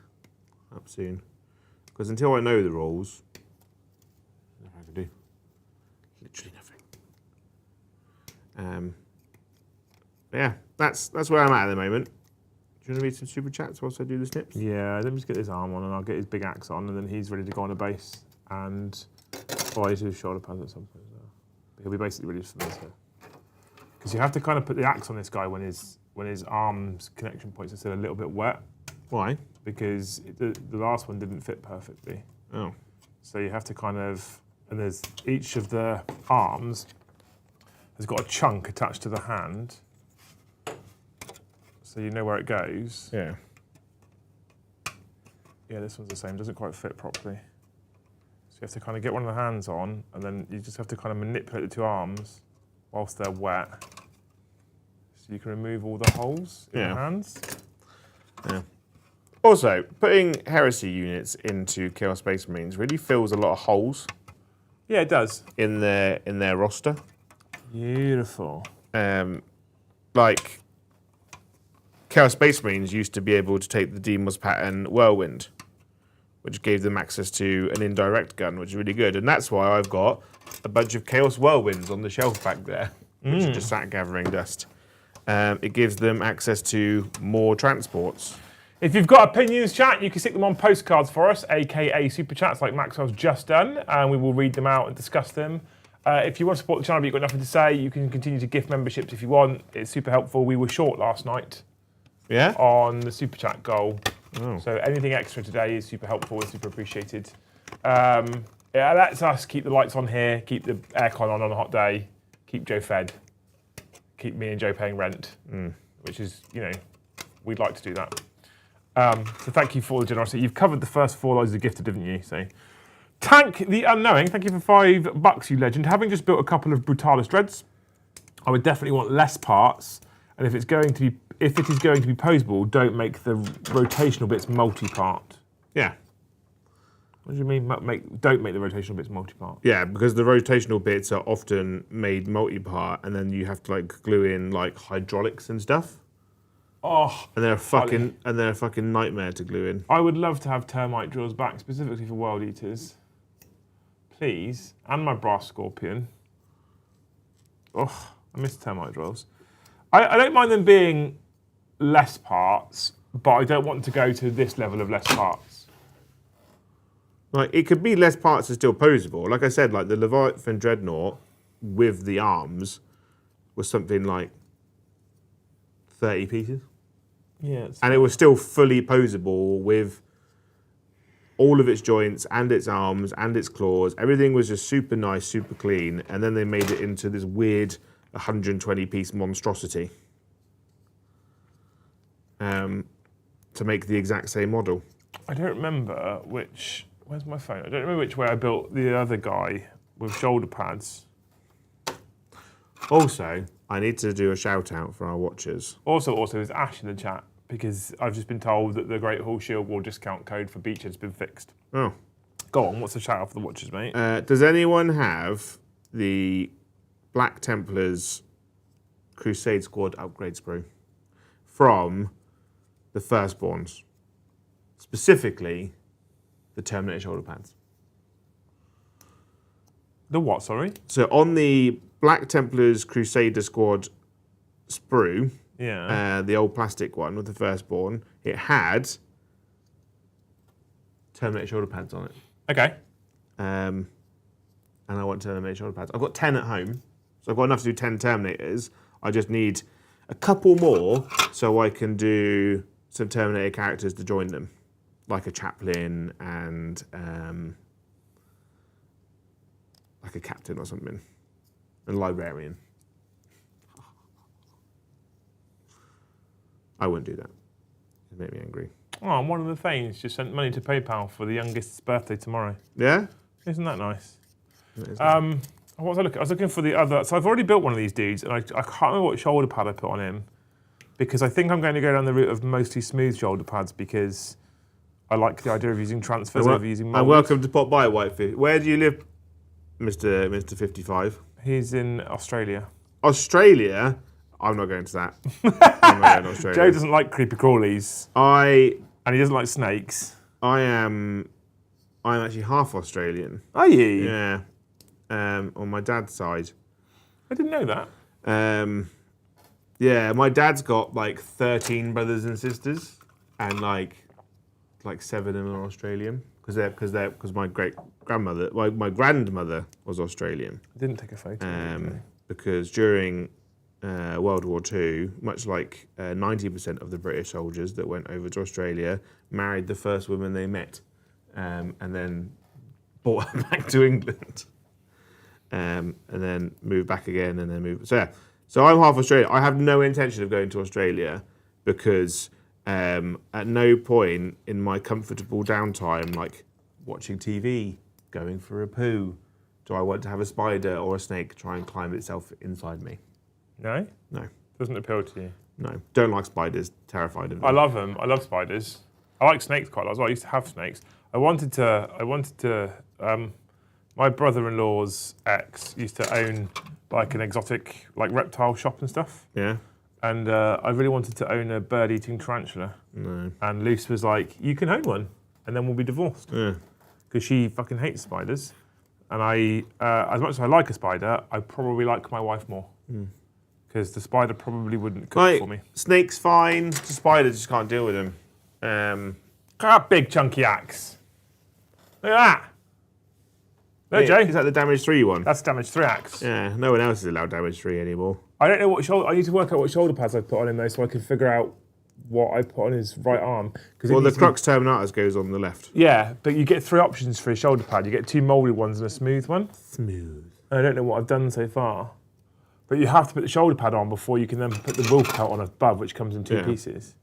up soon. Because until I know the rules, nothing I can do. Literally nothing. Yeah, that's where I'm at the moment. Do you want to read some super chats whilst I do the snips? Yeah, let me just get his arm on and I'll get his big axe on, and then he's ready to go on a base. And I need to do shoulder pads at some point as well. But he'll be basically ready for me to. Because you have to kind of put the axe on this guy when his arms connection points are still a little bit wet. Why? Because the last one didn't fit perfectly. Oh. So you have to kind of, and there's each of the arms has got a chunk attached to the hand, so you know where it goes. Yeah. Yeah, this one's the same, doesn't quite fit properly. So you have to kind of get one of the hands on, and then you just have to kind of manipulate the two arms whilst they're wet, so you can remove all the holes in the hands. Yeah. Also, putting Heresy units into Chaos Space Marines really fills a lot of holes. Yeah, it does. In their roster. Beautiful. Like, Chaos Space Marines used to be able to take the Demos pattern Whirlwind, which gave them access to an indirect gun, which is really good. And that's why I've got a bunch of Chaos Whirlwinds on the shelf back there, which are just sat gathering dust. It gives them access to more transports. If you've got opinions, chat, you can stick them on postcards for us, aka super chats like Maxwell's just done, and we will read them out and discuss them. If you want to support the channel but you've got nothing to say, you can continue to gift memberships if you want. It's super helpful. We were short last night on the super chat goal. Oh. So anything extra today is super helpful and super appreciated. It lets us keep the lights on here, keep the aircon on a hot day, keep Joe fed, keep me and Joe paying rent, which is, we'd like to do that. So thank you for the generosity. You've covered the first 4 loads of gifted, didn't you? So, Tank the Unknowing, thank you for $5, you legend. Having just built a couple of Brutalis dreads, I would definitely want less parts. And if it is going to be posable, don't make the rotational bits multi-part. Yeah. What do you mean? Don't make the rotational bits multi-part? Yeah, because the rotational bits are often made multi-part, and then you have to glue in hydraulics and stuff. Oh, and they're a fucking nightmare to glue in. I would love to have termite drills back, specifically for World Eaters. Please, and my brass scorpion. Oh, I miss termite drills. I don't mind them being less parts, but I don't want to go to this level of less parts. It could be less parts and still posable. Like I said, the Leviathan Dreadnought with the arms was something like 30 pieces. Yeah, and it was still fully posable with all of its joints and its arms and its claws. Everything was just super nice, super clean. And then they made it into this weird 120-piece monstrosity to make the exact same model. I don't remember which... Where's my phone? I don't remember which way I built the other guy with shoulder pads. Also, I need to do a shout out for our watchers. Also, there's Ash in the chat because I've just been told that the Great Hall Shield Wall discount code for Beachhead has been fixed. Oh. Go on, what's the shout out for the watchers, mate? Does anyone have the Black Templars Crusade Squad upgrade sprue from the Firstborns? Specifically, the Terminator shoulder pads. The what, sorry? So on the Black Templars Crusader Squad sprue, the old plastic one with the Firstborn, it had Terminator shoulder pads on it. Okay. And I want Terminator shoulder pads. I've got 10 at home, so I've got enough to do 10 Terminators. I just need a couple more so I can do some Terminator characters to join them, like a chaplain and like a captain or something, and a librarian. I wouldn't do that. It'd make me angry. Oh, and one of the things just sent money to PayPal for the youngest's birthday tomorrow. Yeah? Isn't that nice? It is nice. What was I looking? I was looking for the other. So I've already built one of these dudes, and I can't remember what shoulder pad I put on him, because I think I'm going to go down the route of mostly smooth shoulder pads because I like the idea of using transfers over using molds. And welcome to Pop By Whitefish. Where do you live, Mr. 55? He's in Australia. Australia? I'm not going to that. I'm not going to Australia. Joe doesn't like creepy crawlies. And he doesn't like snakes. I'm actually half Australian. Are you? Yeah. On my dad's side. I didn't know that. Yeah, my dad's got like 13 brothers and sisters, and like 7 of them are Australian because my my grandmother was Australian. I didn't take a photo. Because during World War II, much like 90% of the British soldiers that went over to Australia married the first woman they met, and then brought her back to England, and then moved back again, and then moved. So yeah, so I'm half Australian. I have no intention of going to Australia because at no point in my comfortable downtime, like watching TV, going for a poo, do I want to have a spider or a snake try and climb itself inside me. No? No. Doesn't appeal to you? No. Don't like spiders. Terrified of them. I love them. I love spiders. I like snakes quite a lot as well. I used to have snakes. I wanted to. My brother-in-law's ex used to own like an exotic like reptile shop and stuff. Yeah. And I really wanted to own a bird-eating tarantula. No. And Luce was like, "You can own one, and then we'll be divorced." Yeah. Because she fucking hates spiders. And I, as much as I like a spider, I probably like my wife more. Because the spider probably wouldn't cook for me. Snakes fine. The spider just can't deal with them. Look at that big chunky axe. Look at that. Look, Jay. Is that the damage 3 one? That's damage 3 axe. Yeah, no one else is allowed damage 3 anymore. I don't know what shoulder. I need to work out what shoulder pads I put on him though, so I can figure out what I put on his right arm. Well, the Crux Terminatus goes on the left. Yeah, but you get 3 options for a shoulder pad. You get 2 mouldy ones and a smooth one. Smooth. And I don't know what I've done so far. But you have to put the shoulder pad on before you can then put the wool coat on above, which comes in 2 pieces.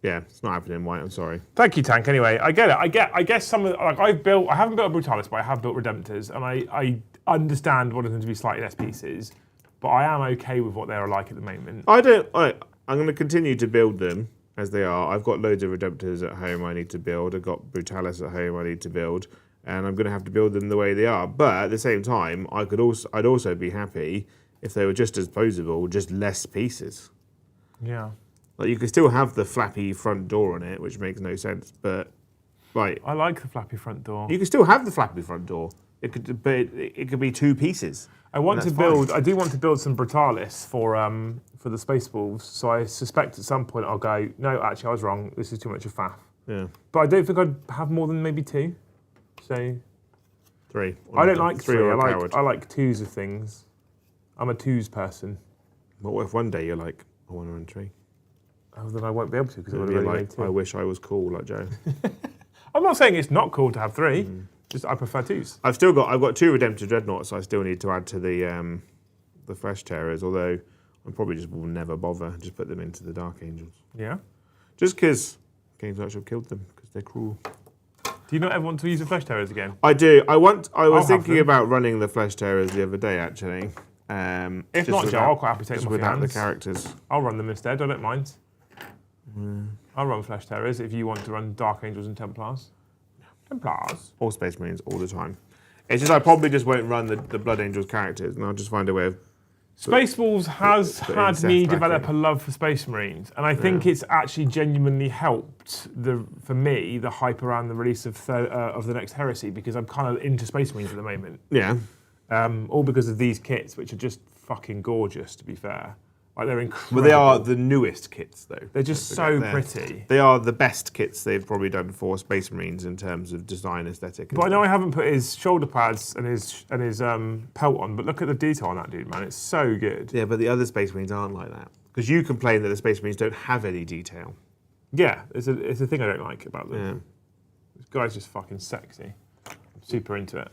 It's not happening in white. I'm sorry. Thank you, Tank. Anyway, I get it. I guess some of I haven't built a Brutalis, but I have built Redemptors, and I understand wanting them to be slightly less pieces, but I am okay with what they're like at the moment. I'm going to continue to build them as they are. I've got loads of Redemptors at home I need to build. I've got Brutalis at home I need to build, and I'm going to have to build them the way they are. But at the same time, I'd also be happy if they were just as posable, just less pieces. Yeah. Like you could still have the flappy front door on it, which makes no sense. But like, I like the flappy front door. You can still have the flappy front door. It could be 2 pieces. I do want to build some Brutalis for the Space Wolves. So I suspect at some point I'll go, no, actually I was wrong. This is too much of faff. Yeah. But I don't think I'd have more than maybe 2. So 3. I don't like 3. I like 2s of things. I'm a 2s person. But what if one day you're like, I want to run 3? Oh, then I won't be able to because I would It'd have be only like, made 2. I wish I was cool like Joe. I'm not saying it's not cool to have 3. Just I prefer 2s. I've got 2 Redemptive Dreadnoughts I still need to add to the Flesh Tearers, although I probably just will never bother. Just put them into the Dark Angels. Yeah. Just because Games Workshop killed them because they're cruel. Do you not ever want to use the Flesh Terrors again? I do. I was have thinking them. about running the Flesh Tearers the other day, actually. If not, Joe, I'll quite happy to take just them off your without the hands. characters. I'll run them instead. I don't mind. I'll run Flesh Terrors if you want to run Dark Angels and Templars. Templars. Or Space Marines all the time. It's just I probably just won't run the Blood Angels characters, and I'll just find a way of. Space Wolves has put had Seth me back develop in. a love for Space Marines, and I think it's actually genuinely helped for me the hype around the release of the next Heresy, because I'm kind of into Space Marines at the moment. Yeah. All because of these kits, which are just fucking gorgeous, to be fair. Like, they're incredible. Well, they are the newest kits, though. They're just so pretty. They are the best kits they've probably done for Space Marines in terms of design aesthetic. But I know I haven't put his shoulder pads and his pelt on, but look at the detail on that dude, man. It's so good. Yeah, but the other Space Marines aren't like that. Because you complain that the Space Marines don't have any detail. Yeah, it's a thing I don't like about them. Yeah. This guy's just fucking sexy. I'm super into it.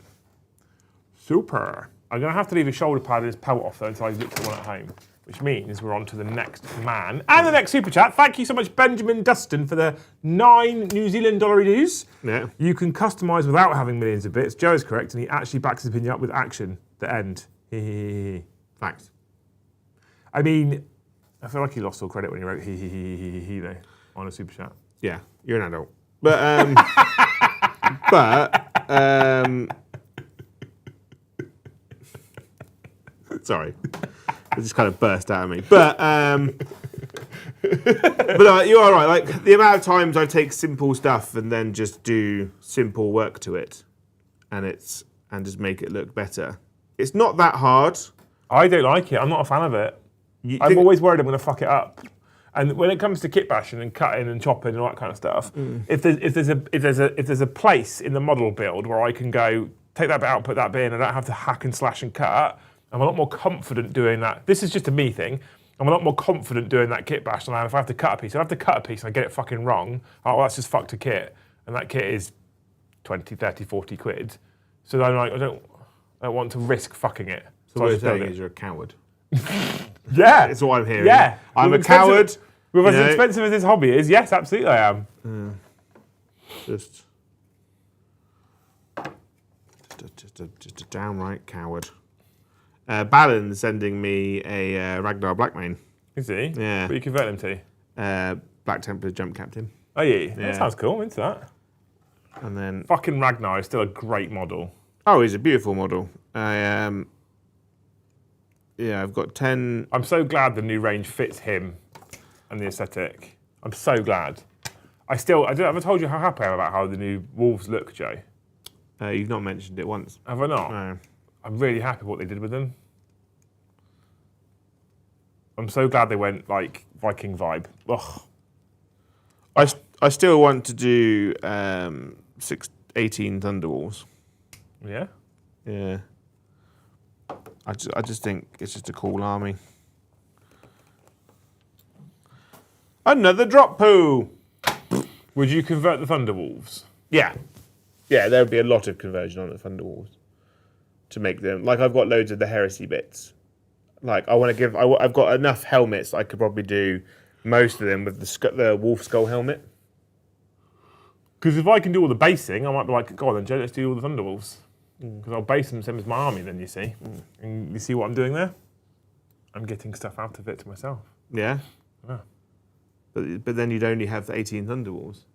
Super. I'm going to have to leave his shoulder pad and his pelt off, though, until I look at the one at home. Which means we're on to the next man. And the next super chat. Thank you so much, Benjamin Dustin, for the 9 New Zealand dollaries. Yeah. You can customise without having millions of bits. Joe is correct, and he actually backs his opinion up with action. The end. Thanks. I mean, I feel like he lost all credit when he wrote he though, on a super chat. Yeah, you're an adult. But, sorry. It just kind of burst out of me. But you are right. Like, the amount of times I take simple stuff and then just do simple work to it, and just make it look better. It's not that hard. I don't like it. I'm not a fan of it. I'm always worried I'm going to fuck it up. And when it comes to kit bashing and cutting and chopping and all that kind of stuff, if there's a place in the model build where I can go take that bit out, put that bit in, and I don't have to hack and slash and cut, I'm a lot more confident doing that. This is just a me thing. I'm a lot more confident doing that kit bash than I am if I have to cut a piece. If I have to cut a piece and I get it fucking wrong, oh, well, that's just fucked a kit. And that kit is 20, 30, 40 quid. So then I don't want to risk fucking it. So what you're saying is you're a coward. Yeah. It's what I'm hearing. Yeah. I'm a coward. With as expensive as this hobby is, yes, absolutely I am. Just a downright coward. Ballin's sending me a Ragnar Blackmane. Is he? Yeah. What do you convert him to? Black Templar Jump Captain. Oh, yeah. That sounds cool. I'm into that. And then... Fucking Ragnar is still a great model. Oh, he's a beautiful model. Yeah, I've got 10... I'm so glad the new range fits him and the aesthetic. I'm so glad. Have I told you how happy I am about how the new Wolves look, Joe? You've not mentioned it once. Have I not? No. I'm really happy with what they did with them. I'm so glad they went, like, Viking vibe. Ugh. I still want to do 18 Thunderwolves. Yeah? Yeah. I just think it's just a cool army. Another drop poo! Would you convert the Thunderwolves? Yeah. Yeah, there would be a lot of conversion on the Thunderwolves to make them. Like, I've got loads of the Heresy bits. Like, I've got enough helmets I could probably do most of them with the Wolf Skull helmet. Because if I can do all the basing, I might be like, go on then, Joe, let's do all the Thunderwolves. Because I'll base them same as my army then, you see. And you see what I'm doing there? I'm getting stuff out of it to myself. Yeah? Yeah. But then you'd only have 18 Thunderwolves.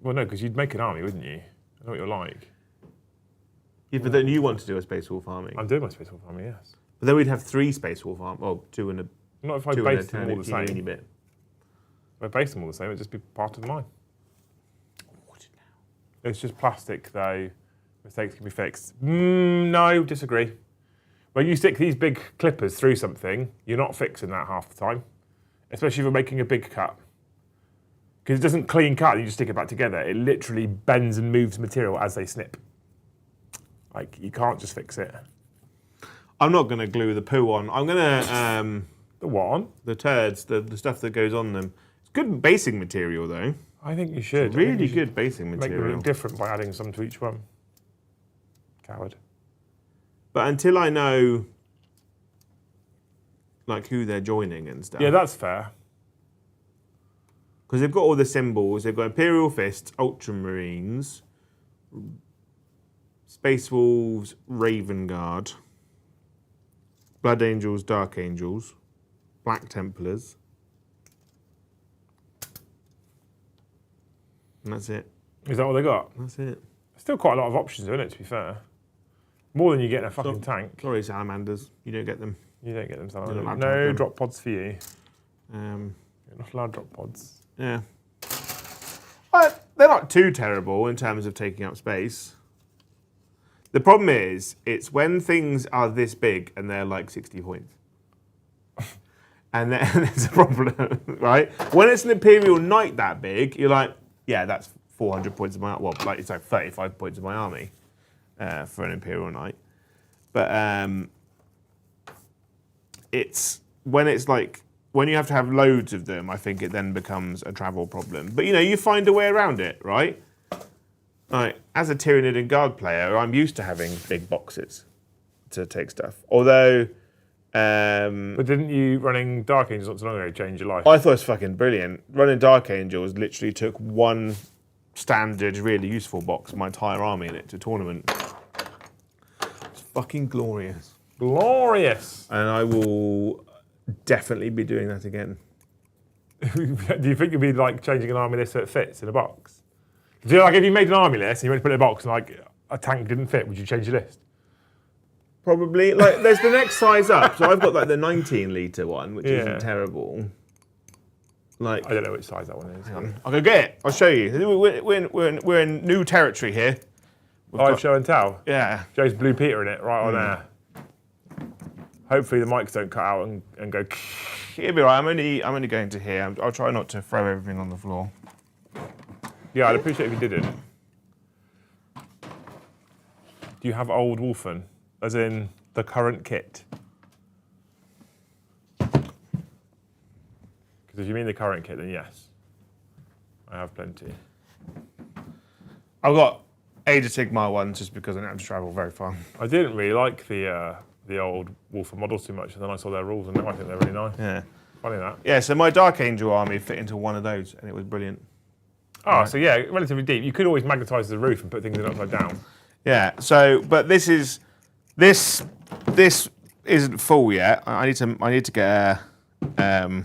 Well, no, because you'd make an army, wouldn't you? I know what you're like. Yeah, but then you want to do a Space Wolf army. I'm doing my Space Wolf army, yes. But then we'd have 3 Space Wolf army. Well, 2 and a... Not if I base them all the same. Bit. If I base them all the same, it'd just be part of mine. It's just plastic, though. Mistakes can be fixed. No, disagree. When you stick these big clippers through something, you're not fixing that half the time. Especially if you're making a big cut. Because it doesn't clean cut, you just stick it back together. It literally bends and moves material as they snip. Like, you can't just fix it. I'm not going to glue the poo on. I'm going to... The what on? The turds, the stuff that goes on them. It's good basing material though. I think you should. Really good basing Make material. them look different by adding some to each one. Coward. But until I know, like, who they're joining and stuff. Yeah, that's fair. Because they've got all the symbols. They've got Imperial Fists, Ultramarines, Space Wolves, Raven Guard, Blood Angels, Dark Angels, Black Templars. And that's it. Is that what they got? That's it. Still quite a lot of options, isn't it, to be fair? More than you get in a fucking tank. Sorry, Salamanders. You don't get them. You don't get them, You're not Salamanders. allowed to have No them. drop pods for you. Um, You're not allowed drop pods. yeah. But they're not too terrible in terms of taking up space. The problem is, it's when things are this big and they're like 60 points. And then there's a problem, right? When it's an Imperial Knight that big, you're like, yeah, that's 400 points of my, well, like it's like 35 points of my army for an Imperial Knight. But it's when it's like, when you have to have loads of them, I think it then becomes a travel problem. But you know, you find a way around it, right? Like, as a Tyranid and Guard player, I'm used to having big boxes to take stuff. Although, But didn't you, running Dark Angels not so long ago, change your life? I thought it was fucking brilliant. Running Dark Angels literally took one standard, really useful box, my entire army in it to tournament. It's fucking glorious. Glorious! And I will definitely be doing that again. Do you think you'll be like changing an army list so it fits in a box? Do you know, like if you made an army list and you went to put it in a box and like a tank didn't fit, would you change your list? Probably. Like, there's the next size up. So I've got like the 19 litre one, which Yeah. isn't terrible. Like, I don't know which size that one is. I'll go get it. I'll show you. We're in new territory here. Live show and tell. Yeah. Joe's Blue Peter in it, right on there. Hopefully the mics don't cut out and go. It'll be right. I'm only going to here. I'll try not to throw everything on the floor. Yeah, I'd appreciate if you didn't. Do you have old Wolfen? As in the current kit? Because if you mean the current kit, then yes. I have plenty. I've got Age of Sigmar ones just because I don't have to travel very far. I didn't really like the old Wolfen models too much, and then I saw their rules, and now I think they're really nice. Yeah. Funny that. Yeah, so my Dark Angel army fit into one of those, and it was brilliant. Oh, so yeah, relatively deep. You could always magnetise the roof and put things in upside down. Yeah. So, but this isn't full yet. I need to get a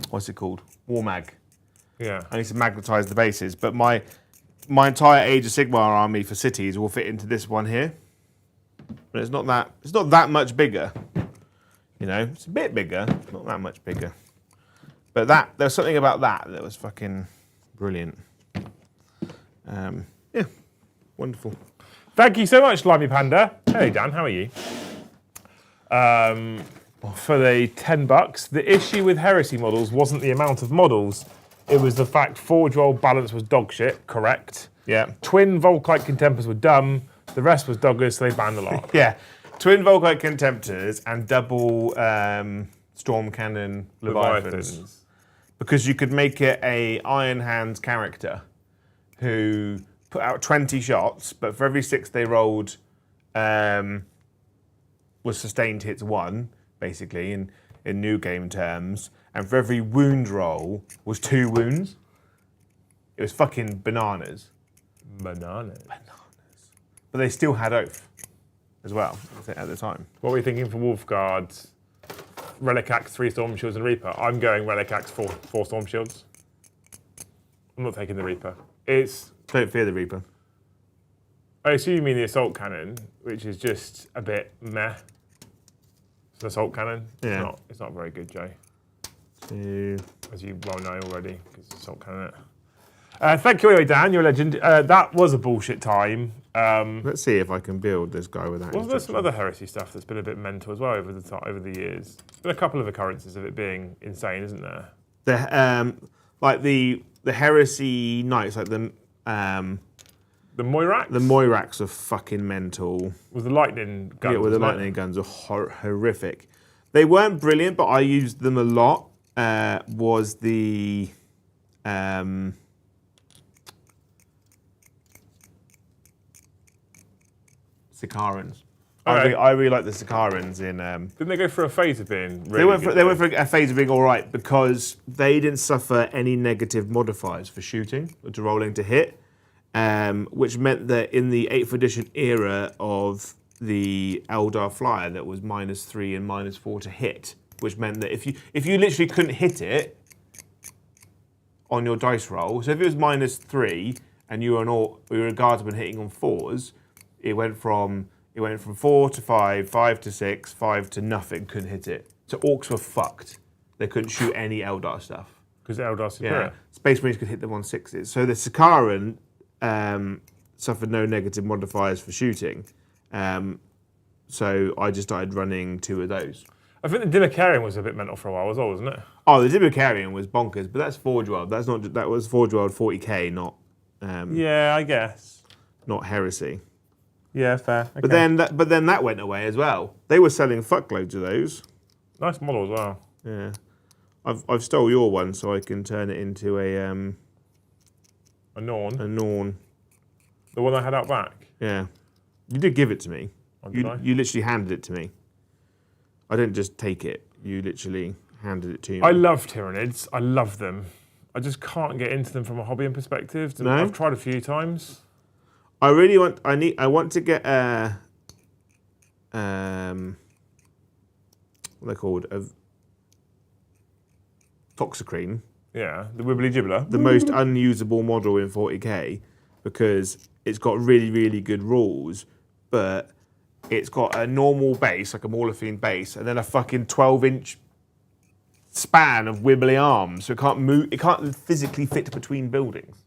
what's it called? War mag. Yeah. I need to magnetise the bases, but my entire Age of Sigmar army for cities will fit into this one here. But it's not that much bigger. You know, it's a bit bigger, not that much bigger. But there's something about that was fucking brilliant. Yeah, wonderful. Thank you so much, Slimy Panda. Hey, Dan, how are you? For the $10, the issue with Heresy models wasn't the amount of models. It was the fact Forge Roll balance was dog shit, correct? Yeah. Twin Volkite Contemptors were dumb. The rest was doggers, so they banned a lot. Yeah. Twin Volkite Contemptors and double Storm Cannon Leviathans. Because you could make it a Iron Hands character who put out 20 shots, but for every 6 they rolled was sustained hits 1, basically, in new game terms. And for every wound roll was 2 wounds. It was fucking bananas. Bananas. But they still had Oath as well at the time. What were you thinking for Wolfguard? Relic Axe, 3 Storm Shields and Reaper. I'm going Relic Axe, 4 Storm Shields. I'm not taking the Reaper. Don't fear the Reaper. I assume you mean the Assault Cannon, which is just a bit meh. It's an Assault Cannon. Yeah. It's not very good, Joe. 2. As you well know already, because it's Assault Cannon. Thank you anyway, Dan. You're a legend. That was a bullshit time. Let's see if I can build this guy without. Wasn't there some other Heresy stuff that's been a bit mental as well over the years? There's been a couple of occurrences of it being insane, isn't there? The Heresy Knights, like the Moirax? The Moirax are fucking mental. With the lightning guns. Yeah, with the wasn't it? lightning guns are horrific. They weren't brilliant, but I used them a lot. Was the Sicarans. Okay. I really like the Sicarans in. Didn't they go for a phase of being really They went good, for a phase of being all right because they didn't suffer any negative modifiers for shooting or to rolling to hit, which meant that in the 8th edition era of the Eldar Flyer, that was -3 and -4 to hit, which meant that if you literally couldn't hit it on your dice roll, so if it was -3 and you were a guardsman hitting on 4s, it went from 4 to 5, 5 to 6, 5 to nothing, couldn't hit it. So orcs were fucked. They couldn't shoot any Eldar stuff. Because Eldar's superior. Yeah. Space Marines could hit them on 6s. So the Sicaran suffered no negative modifiers for shooting. So I just started running 2 of those. I think the Dimikarian was a bit mental for a while as well, wasn't it? Oh, the Dimikarian was bonkers, but that's Forge World. That was Forge World 40k, not Yeah, I guess. not Heresy. Yeah, fair. Okay. But then that went away as well. They were selling fuckloads of those. Nice model as well. Yeah, I've stole your one so I can turn it into a Norn. Norn. The one I had out back. Yeah, you did give it to me. Oh, did I? You literally handed it to me. I didn't just take it. You literally handed it to me. I love Tyranids. I love them. I just can't get into them from a hobbying perspective. No? I've tried a few times. I want to get a what they're called, a Toxicrene, Yeah, the Wibbly Jibbler. the most unusable model in 40k, because it's got really, really good rules, but it's got a normal base, like a Morlophine base, and then a fucking 12-inch span of wibbly arms, so it can't move. It can't physically fit between buildings.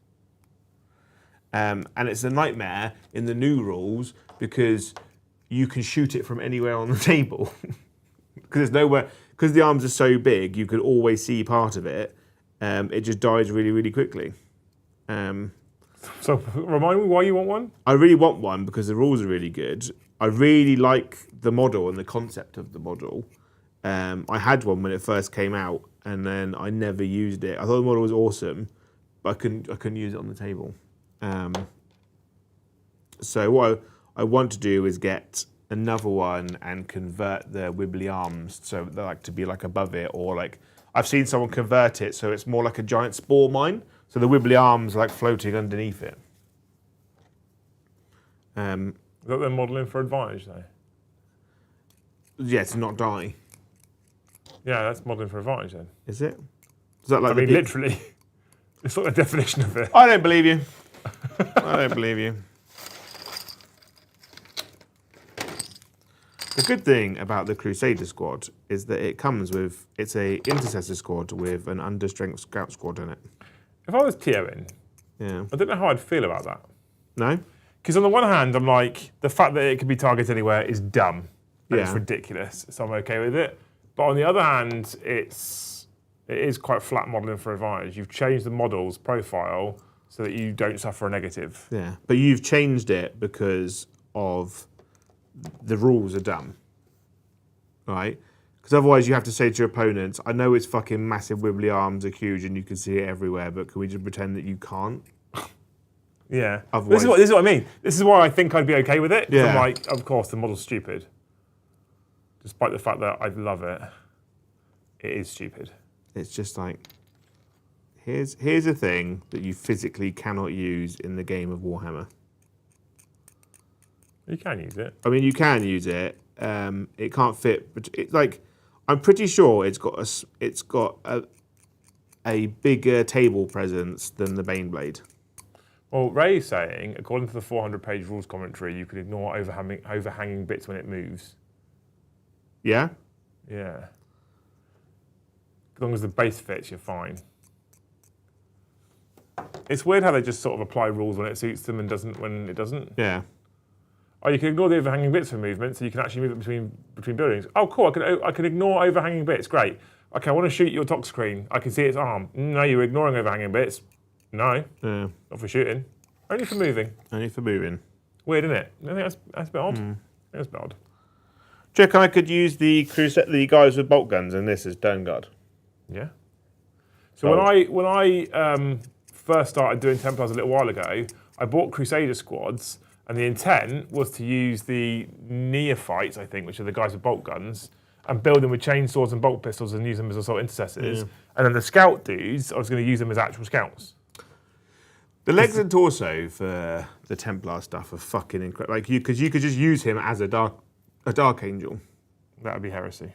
And it's a nightmare in the new rules because you can shoot it from anywhere on the table. Because there's nowhere, because the arms are so big, you could always see part of it. It just dies really, really quickly. So remind me why you want one? I really want one because the rules are really good. I really like the model and the concept of the model. I had one when it first came out, and then I never used it. I thought the model was awesome, but I couldn't use it on the table. So what I want to do is get another one and convert the wibbly arms so they like to be like above it, or like I've seen someone convert it so it's more like a giant spore mine, so the wibbly arms are like floating underneath it. Is that their modelling for advantage though? Yeah, to not die. Yeah, that's modelling for advantage then. Is it? Is that like I mean, literally. It's not the definition of it. I don't believe you. I don't believe you. The good thing about the Crusader squad is that it's a intercessor squad with an understrength scout squad in it. If I was TOing, Yeah. I don't know how I'd feel about that. No? Because on the one hand, I'm like, the fact that it can be targeted anywhere is dumb. And it's Yeah. ridiculous, so I'm okay with it. But on the other hand, it is quite flat modelling for advantage. You've changed the model's profile so that you don't suffer a negative. Yeah. But you've changed it because of the rules are dumb. Right? Because otherwise you have to say to your opponents, I know it's fucking massive wibbly arms are huge and you can see it everywhere, but can we just pretend that you can't? Yeah. Otherwise- This is what I mean. This is why I think I'd be okay with it. 'Cause Yeah. I'm like, of course, the model's stupid. Despite the fact that I love it, it is stupid. It's just like, here's a thing that you physically cannot use in the game of Warhammer. You can use it. I mean, you can use it. It can't fit, but I'm pretty sure it's got a bigger table presence than the Baneblade. Well, Ray's saying, according to the 400-page rules commentary, you can ignore overhanging bits when it moves. Yeah? Yeah. As long as the base fits, you're fine. It's weird how they just sort of apply rules when it suits them and doesn't when it doesn't. Yeah. Oh, you can ignore the overhanging bits for movement, so you can actually move it between buildings. Oh, cool, I can ignore overhanging bits, great. Okay, I want to shoot your top screen. I can see its arm. No, you're ignoring overhanging bits. No, Yeah. not for shooting. Only for moving. Only for moving. Weird, isn't it? I think that's a bit odd. I think that's a bit odd. Do you reckon I could use the guys with bolt guns and this as dome guard? Yeah. So when I first started doing Templars a little while ago, I bought Crusader squads, and the intent was to use the neophytes, I think, which are the guys with bolt guns, and build them with chainsaws and bolt pistols and use them as assault intercessors. Yeah. And then the scout dudes, I was going to use them as actual scouts. The legs and torso for the Templar stuff are fucking incredible. Like because you could just use him as a dark angel. That would be heresy.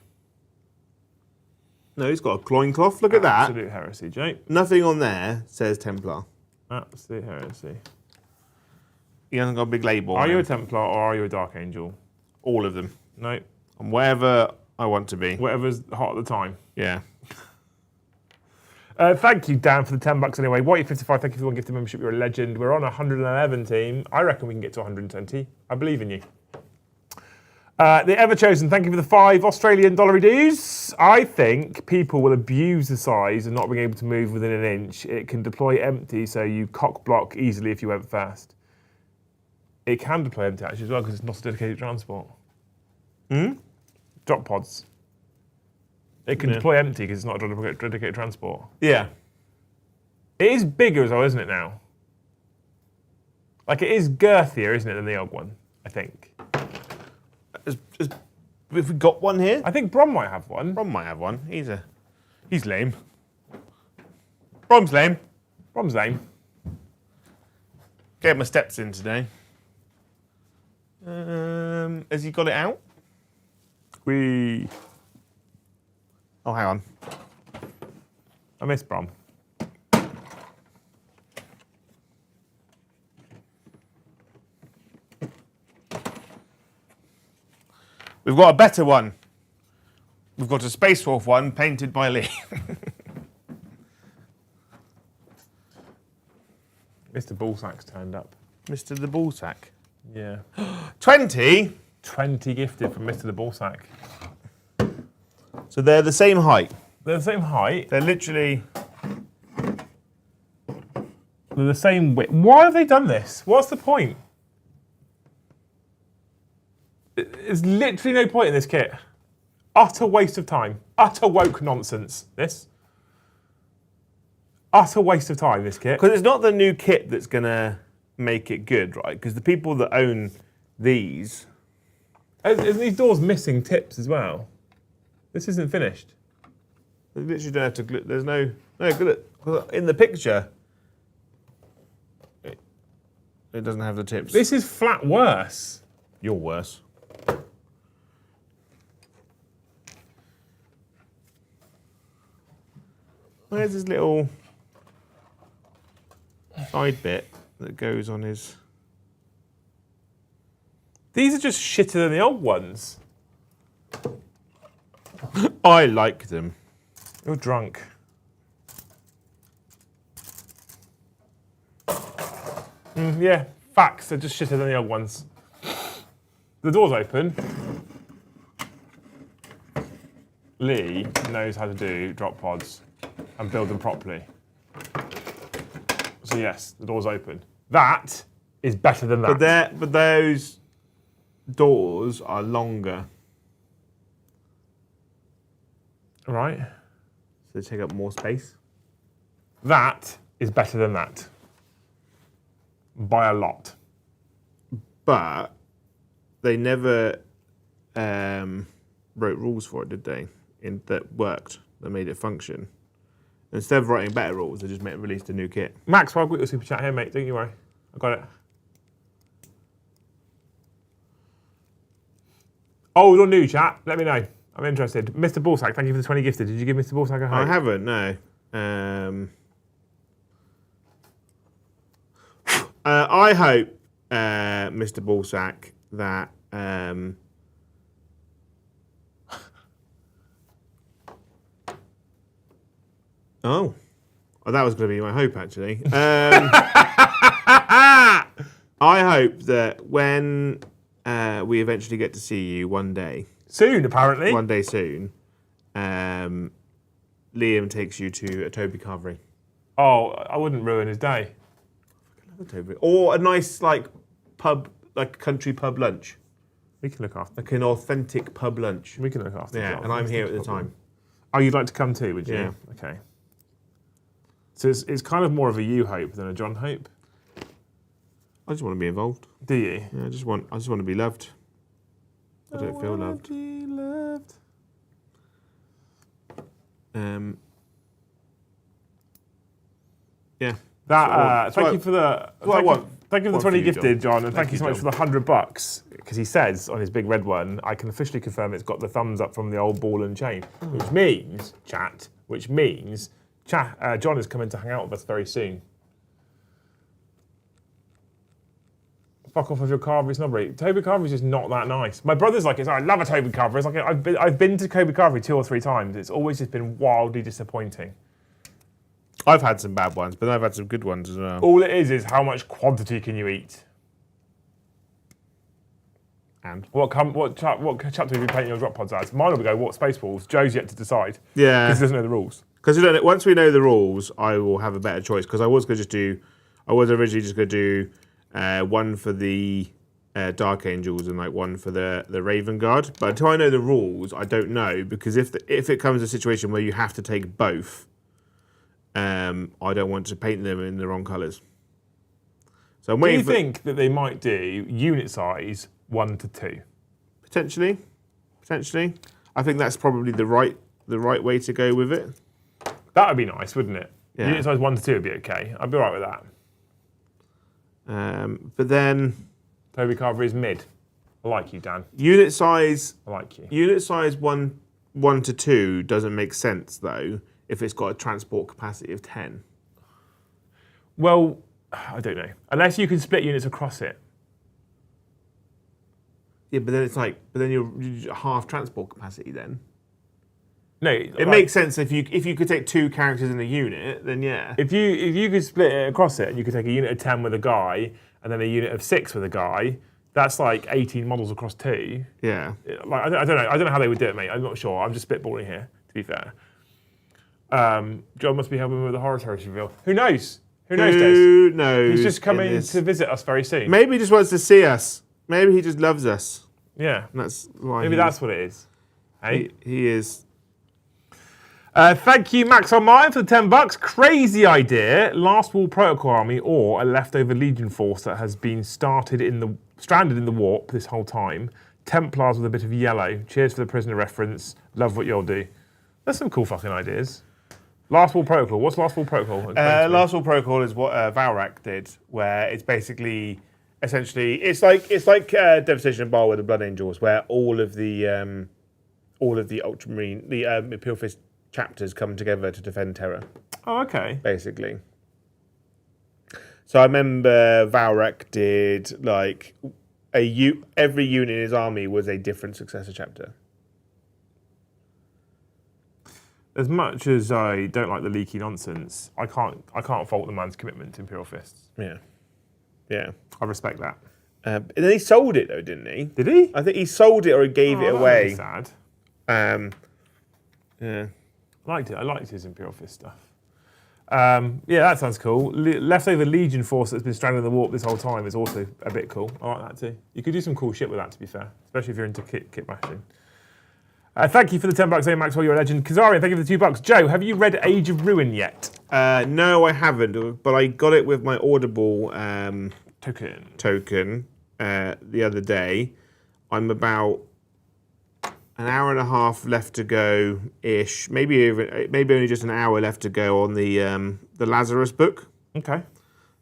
No, he's got a loincloth. Look at that. Absolute heresy, Jake. Nothing on there says Templar. Absolute heresy. He hasn't got a big label. Are you a Templar or are you a Dark Angel? All of them. No. I'm wherever I want to be. Whatever's hot at the time. Yeah. Thank you, Dan, for the $10 anyway. Whitey55, thank you for the one gifted membership. You're a legend. We're on 111 team. I reckon we can get to 120. I believe in you. The Ever Chosen, thank you for the 5 Australian dollary dues. I think people will abuse the size and not being able to move within an inch. It can deploy empty, so you cock block easily if you went fast. It can deploy empty actually as well because it's not a dedicated transport. Drop pods. It can deploy empty because it's not a dedicated transport. Yeah. It is bigger as well, isn't it now? Like it is girthier, isn't it, than the old one, I think. Have we got one here? I think Brom might have one. Brom might have one. He's lame. Brom's lame. Brom's lame. Get my steps in today. Has he got it out? Oh, hang on. I miss Brom. We've got a better one. We've got a Space Wolf one painted by Lee. Mr. Ballsack's turned up. Mr. the Ballsack. Yeah. 20? 20 gifted from Mr. the Ballsack. So they're the same height. They're the same height. They're literally... They're the same width. Why have they done this? What's the point? There's literally no point in this kit. Utter waste of time. Utter woke nonsense, this. Utter waste of time, this kit. Because it's not the new kit that's going to make it good, right? Because the people that own these... Isn't these doors missing tips as well? This isn't finished. You literally don't have to glue... There's no glue. In the picture, it doesn't have the tips. This is flat worse. You're worse. Where's his little side bit that goes on his... These are just shitter than the old ones. I like them. You're drunk. Yeah, facts. They're just shitter than the old ones. The door's open. Lee knows how to do drop pods and build them properly. So yes, the door's open. That is better than that. But those doors are longer. Right. So they take up more space. That is better than that. By a lot. But they never wrote rules for it, did they? That worked, that made it function. Instead of writing better rules, they just released a new kit. Max, well, I've got your super chat here, mate. Don't you worry. I got it. Old or new chat? Let me know. I'm interested. Mr. Ballsack, thank you for the 20 gifted. Did you give Mr. Ballsack a hug? I haven't, no. I hope, Mr. Ballsack, that oh, that was going to be my hope, actually. I hope that when we eventually get to see you one day. Soon, apparently. One day soon. Liam takes you to a Toby carvery. Oh, I wouldn't ruin his day. I love a Toby. Or a nice, like, pub, like country pub lunch. We can look after. Like an authentic pub lunch. We can look after. Yeah, John. and I'm That's here not at a the problem. time. Oh, you'd like to come too, would you? Yeah. Okay. So it's kind of more of a you hope than a John hope. I just want to be involved. Do you? Yeah, I just want to be loved. I don't feel loved. Be loved. Yeah. That thank you for the thank you for the 20 you, gifted, John, and thank you you, so much John. for the $100 because he says on his big red one, I can officially confirm it's got the thumbs up from the old ball and chain, which means John is coming to hang out with us very soon. Fuck off with your Carvery snobbery. Toby Carvery's just not that nice. My brother's like, I love a Toby Carvery. It's like I've been to Toby Carvery 2 or 3 times. It's always just been wildly disappointing. I've had some bad ones, but I've had some good ones as well. All it is how much quantity can you eat? And What chapter have you painted your drop pods as? Mine will go, what Spaceballs? Joe's yet to decide. yeah, Because he doesn't know the rules. because once we know the rules, I will have a better choice. Because I was originally just going to do one for the Dark Angels and like one for the Raven Guard. But until I know the rules, I don't know, because if it comes to a situation where you have to take both, I don't want to paint them in the wrong colours. So I'm Do waiting you think that they might do unit size 1 to 2? potentially. I think that's probably the right way to go with it. That would be nice, wouldn't it? Yeah. Unit size 1 to 2 would be okay. I'd be all right with that. But then Toby Carvery is mid. I like you, Dan. unit size I like you. Unit size 1 to 2 doesn't make sense though if it's got a transport capacity of 10. Well, I don't know. Unless you can split units across it. Yeah, but then you're half transport capacity then. No, It makes sense if you could take 2 characters in a unit, then yeah. If you could split it across it, and you could take a unit of 10 with a guy, and then a unit of 6 with a guy. That's like 18 models across 2. Yeah. Like I don't know. I don't know how they would do it, mate. I'm not sure. I'm just spitballing here, to be fair. John must be helping with the horror territory reveal. Who knows? Who knows, Des? Who knows? He's just coming to visit us very soon. Maybe he just wants to see us. Maybe he just loves us. Yeah. And that's why Maybe that's what it is. Hey? he is. Thank you, Max on mine, for the $10. Crazy idea. Last Wall Protocol Army or a leftover Legion force that has been stranded in the warp this whole time. Templars with a bit of yellow. Cheers for the prisoner reference. Love what you'll do. That's some cool fucking ideas. Last Wall Protocol. What's Last Wall Protocol? Last Wall Protocol is what Valrak did, where it's basically, essentially, it's like Devastation and Bar with the Blood Angels, where all of the Ultramarine, the Imperial Fist chapters come together to defend Terra, Oh, okay. basically. So I remember Valrak did like every unit in his army was a different successor chapter. As much as I don't like the leaky nonsense, I can't fault the man's commitment to Imperial Fists. Yeah. I respect that. And then he sold it though, didn't he? Did he? I think he sold it or he gave it that away. made me sad. Yeah. I liked it. I liked his Imperial Fist stuff. Yeah, that sounds cool. Leftover Legion force that's been stranded in the warp this whole time is also a bit cool. I like that too. You could do some cool shit with that, to be fair, especially if you're into kit bashing. Thank you for the $10, Maxwell. You're a legend. Kazarian, thank you for the $2. Joe, have you read Age of Ruin yet? No, I haven't, but I got it with my Audible token the other day. I'm about an hour and a half left to go ish, maybe only just an hour left to go on the Lazarus book. Okay.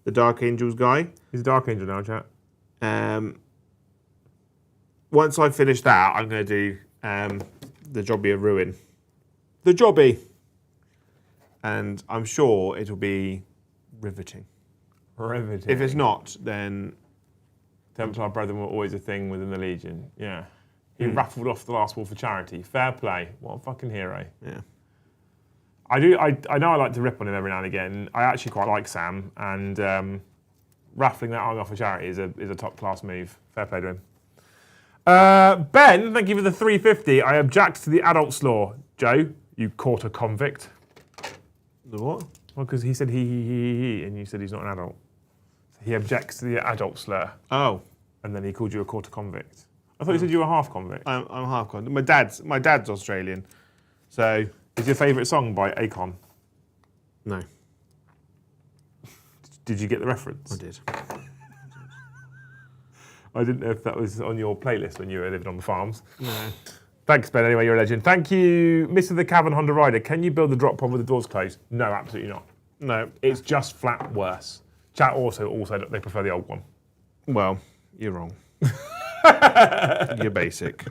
The Dark Angels guy. He's a Dark Angel now, chat. Once I finish that, I'm going to do the Jobby of Ruin. The Jobby. And I'm sure it'll be riveting. Riveting. If it's not, then Templar Brethren were always a thing within the Legion. Yeah. He raffled off the last wall for charity. Fair play. What a fucking hero. yeah. I know I like to rip on him every now and again. I actually quite like Sam, and raffling that arm off for charity is a top class move. Fair play to him. Ben, thank you for the $3.50. I object to the adult's law. Joe, you caught a convict. The what? Well, because he said he, and you said he's not an adult. So he objects to the adult slur, Oh. and then he called you a quarter convict. I thought you said you were half convict. I'm half convict. My dad's Australian, so. Is your favourite song by Akon? No. Did you get the reference? I did. I didn't know if that was on your playlist when you were living on the farms. No. Thanks, Ben. Anyway, you're a legend. Thank you, Mr. the Cavern Honda Rider. Can you build the drop pod with the doors closed? No, absolutely not. No. It's just flat worse. Chat also that they prefer the old one. Well, you're wrong. You're basic.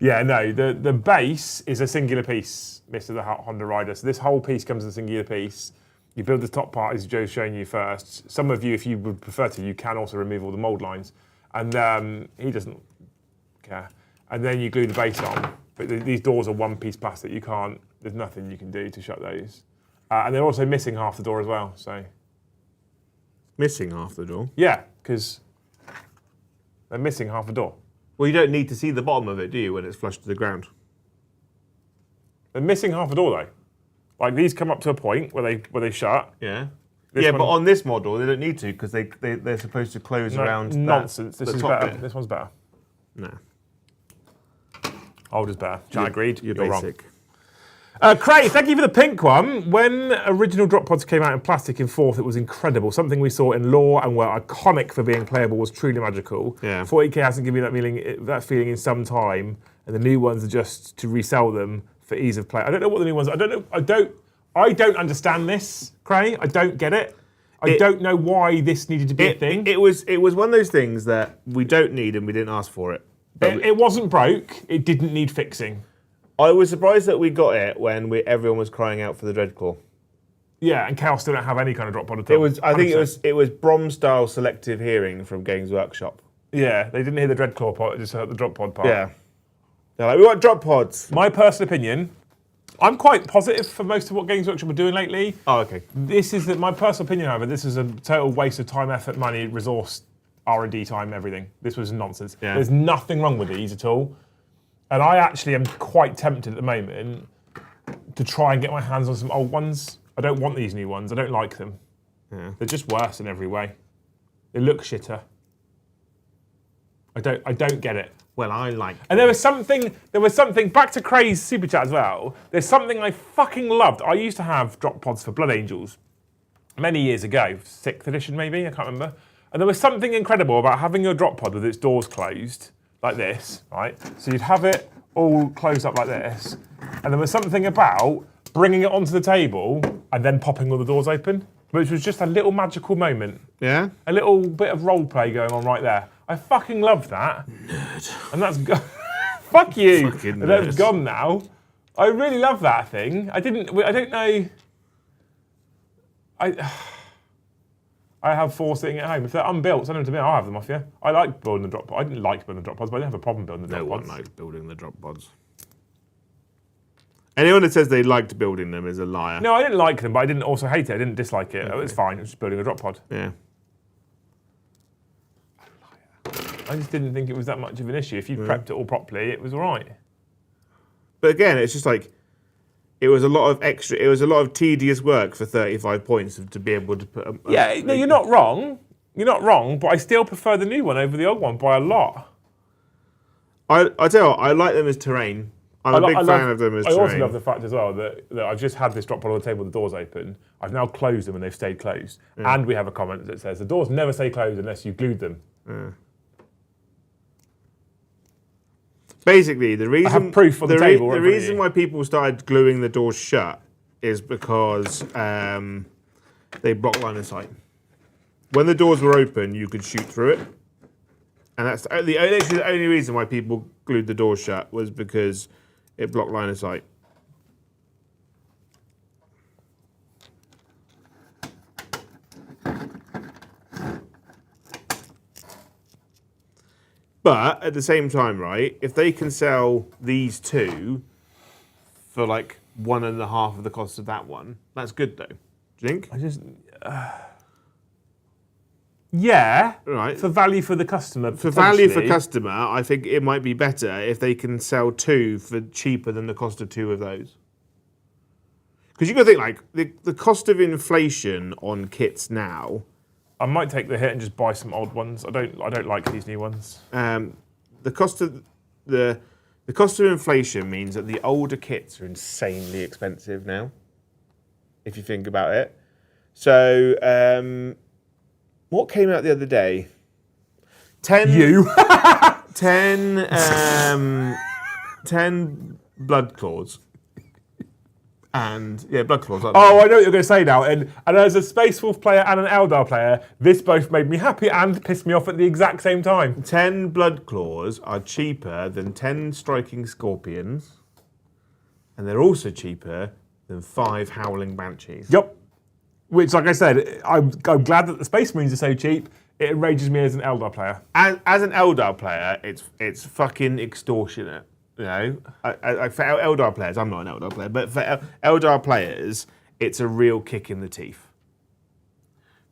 Yeah, no, the base is a singular piece, Mr. the Honda Rider. So this whole piece comes as a singular piece. You build the top part, as Joe's showing you first. Some of you, if you would prefer to, you can also remove all the mould lines. And he doesn't care. And then you glue the base on. But these doors are one-piece plastic. You can't, there's nothing you can do to shut those. And they're also missing half the door as well, so. Missing half the door? Yeah, because they're missing half the door. Well, you don't need to see the bottom of it, do you, when it's flush to the ground? They're missing half the door, though. Like, these come up to a point where they shut. Yeah. This But on this model, they don't need to, because they're supposed to close around nonsense. that, This is top better. bit. This one's better. No. Old is better. Chat agreed. You're wrong. basic. Craig, thank you for the pink one. When original drop pods came out in plastic in 4th, it was incredible. Something we saw in lore and were iconic for being playable was truly magical. Yeah. 40k hasn't given me that feeling in some time, and the new ones are just to resell them for ease of play. I don't know what the new ones. I don't understand this, Craig. I don't get it. I don't know why this needed to be a thing. It was one of those things that we don't need and we didn't ask for it. It wasn't broke. It didn't need fixing. I was surprised that we got it when everyone was crying out for the Dreadclaw. Yeah, and Chaos didn't have any kind of drop pod at all. I think it was Brom style selective hearing from Games Workshop. Yeah, they didn't hear the Dreadclaw part, just heard the drop pod part. Yeah. They're like, we want drop pods. My personal opinion, I'm quite positive for most of what Games Workshop are doing lately. Oh, okay. My personal opinion, however, this is a total waste of time, effort, money, resource, R&D time, everything. This was nonsense. Yeah. There's nothing wrong with these at all. And I actually am quite tempted at the moment to try and get my hands on some old ones. I don't want these new ones. I don't like them. Yeah. They're just worse in every way. They look shitter. I don't get it. Well, I like. And there was something, back to Craig's super chat as well. There's something I fucking loved. I used to have drop pods for Blood Angels many years ago, 6th edition maybe, I can't remember. And there was something incredible about having your drop pod with its doors closed, like this, right? So you'd have it all closed up like this, and there was something about bringing it onto the table and then popping all the doors open, which was just a little magical moment. Yeah? A little bit of role play going on right there. I fucking love that. Nerd. And that's gone. Fuck you. Fucking And that's nerd. gone now. I really love that thing. I don't know. I have 4 sitting at home. If they're unbuilt, send them to me. I'll have them off you. I like building the drop pods. I didn't like building the drop pods, but I didn't have a problem building the drop No pods. one likes building the drop pods. Anyone that says they liked building them is a liar. No, I didn't like them, but I didn't also hate it. I didn't dislike it. It was fine. It was just building a drop pod. Yeah. I just didn't think it was that much of an issue. If you prepped it all properly, it was all right. But again, it's just like, it was a lot of tedious work for 35 points to be able to put No, you're not wrong. You're not wrong, but I still prefer the new one over the old one by a lot. I tell you what, I like them as terrain. I'm a big fan of them as terrain. I also love the fact as well that I've just had this drop pod on the table with the doors open. I've now closed them and they've stayed closed. And we have a comment that says the doors never stay closed unless you glued them. Yeah. Basically, the reason I have proof on the table. The reason why people started gluing the doors shut is because they block line of sight. When the doors were open, you could shoot through it, and that's the only reason why people glued the doors shut was because it blocked line of sight. But at the same time, right, if they can sell these two for like 1.5 of the cost of that one, that's good though. Do you think? I just... yeah. Right. For value for the customer. For value for customer, I think it might be better if they can sell 2 for cheaper than the cost of 2 of those. Because you got to think like the cost of inflation on kits now. I might take the hit and just buy some old ones. I don't like these new ones. the cost of the cost of inflation means that the older kits are insanely expensive now. If you think about it. So, what came out the other day? 10 blood claws. And blood claws. Oh, I know what you're going to say now. And as a Space Wolf player and an Eldar player, this both made me happy and pissed me off at the exact same time. 10 blood claws are cheaper than 10 striking scorpions, and they're also cheaper than 5 howling banshees. Yep. Which, like I said, I'm glad that the Space Marines are so cheap. It enrages me as an Eldar player. As an Eldar player, it's fucking extortionate. You know, for Eldar players, I'm not an Eldar player, but for Eldar players, it's a real kick in the teeth.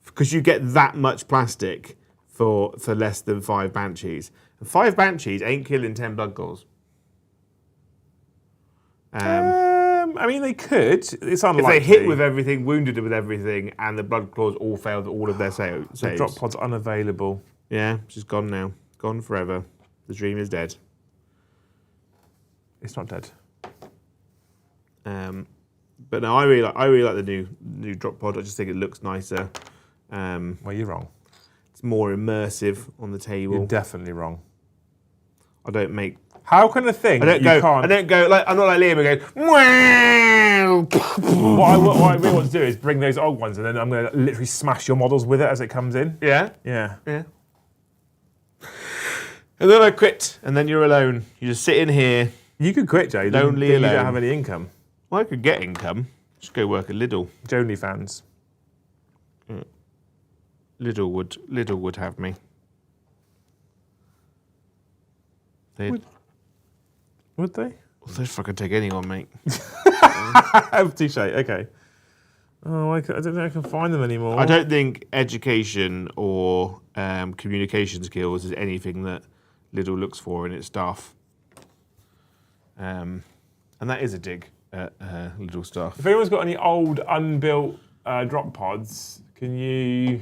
Because you get that much plastic for less than 5 banshees. And 5 banshees ain't killing 10 blood claws. I mean, they could. It's unlikely. If they hit with everything, wounded with everything, and the blood claws all failed all of their saves. The drop pod's unavailable. Yeah, she's gone now. Gone forever. The dream is dead. It's not dead. But no, I really like the new drop pod. I just think it looks nicer. Well, you're wrong. It's more immersive on the table. You're definitely wrong. I don't make. How can a thing I don't go like I'm not like Liam and go. Wow. what I really want to do is bring those old ones, and then I'm going to literally smash your models with it as it comes in. Yeah. Yeah. Yeah. And then I quit, and then you're alone. You just sit in here. You could quit, Joe. Lonely You alone. don't have any income. Well, I could get income. Just go work at Lidl. Joni fans. Lidl would have me. Would they? They'd fucking take anyone, mate. Touche. Okay. Oh, I don't think I can find them anymore. I don't think education or communication skills is anything that Lidl looks for in its staff. And that is a dig at Lidl staff. If anyone's got any old unbuilt drop pods, can you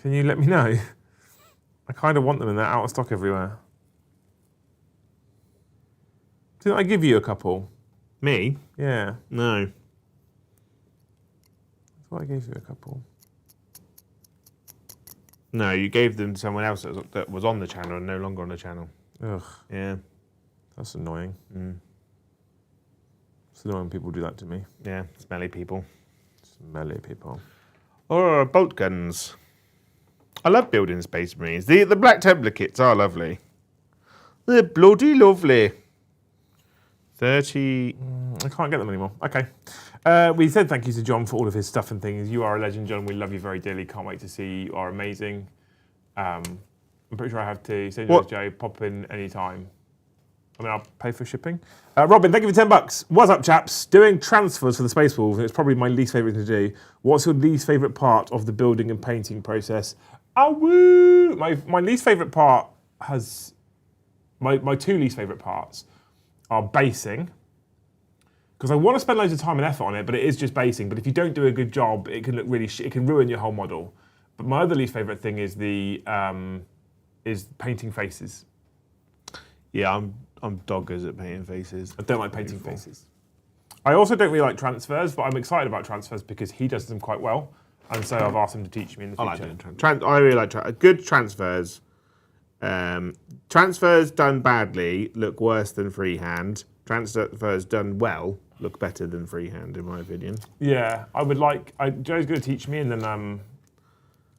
let me know? I kind of want them and they're out of stock everywhere. Didn't I give you a couple? Me? Yeah. No. I thought I gave you a couple. No, you gave them to someone else that was on the channel and no longer on the channel. Ugh. Yeah. That's annoying. It's annoying when people do that to me. Yeah, smelly people. Smelly people. Or bolt guns. I love building Space Marines. The Black Templar kits are lovely. They're bloody lovely. 30... I can't get them anymore. Okay. We said thank you to John for all of his stuff and things. You are a legend, John. We love you very dearly. Can't wait to see you. You are amazing. I'm pretty sure I have to send you Joe. Pop in any time. I mean, I'll pay for shipping. Robin, thank you for $10. What's up, chaps? Doing transfers for the Space Wolf, it's probably my least favourite thing to do. What's your least favourite part of the building and painting process? Oh, woo! My least favourite part has... My two least favourite parts are basing, because I want to spend loads of time and effort on it, but it is just basing. But if you don't do a good job, it can look really it can ruin your whole model. But my other least favourite thing is is painting faces. Yeah, I'm doggers at painting faces. I don't like painting faces. I also don't really like transfers, but I'm excited about transfers because he does them quite well, and so I've asked him to teach me in the future. I like doing I really like good transfers. Transfers done badly look worse than freehand. Transfers done well look better than freehand, in my opinion. Yeah, I would like. Joe's going to teach me, and then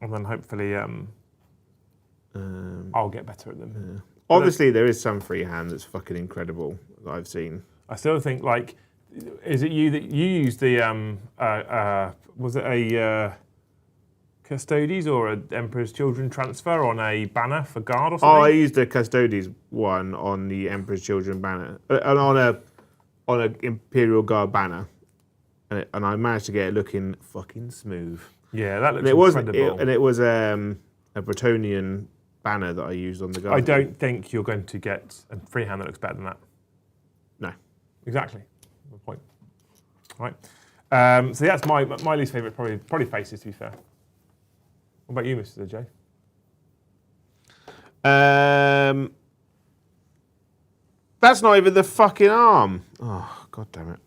hopefully I'll get better at them. Yeah. Obviously, there is some freehand that's fucking incredible that I've seen. I still think is it you that you used the was it a Custodes or an Emperor's Children transfer on a banner for guard or something? Oh, I used a Custodes one on the Emperor's Children banner, on a Imperial Guard banner, and I managed to get it looking fucking smooth. Yeah, that looks incredible. It was a Bretonian banner that I used on the Guard. I don't think you're going to get a freehand that looks better than that. No. Exactly. Good point. All right. So that's my least favourite, probably faces, to be fair. What about you, Mr. J? That's not even the fucking arm. Oh, god damn it.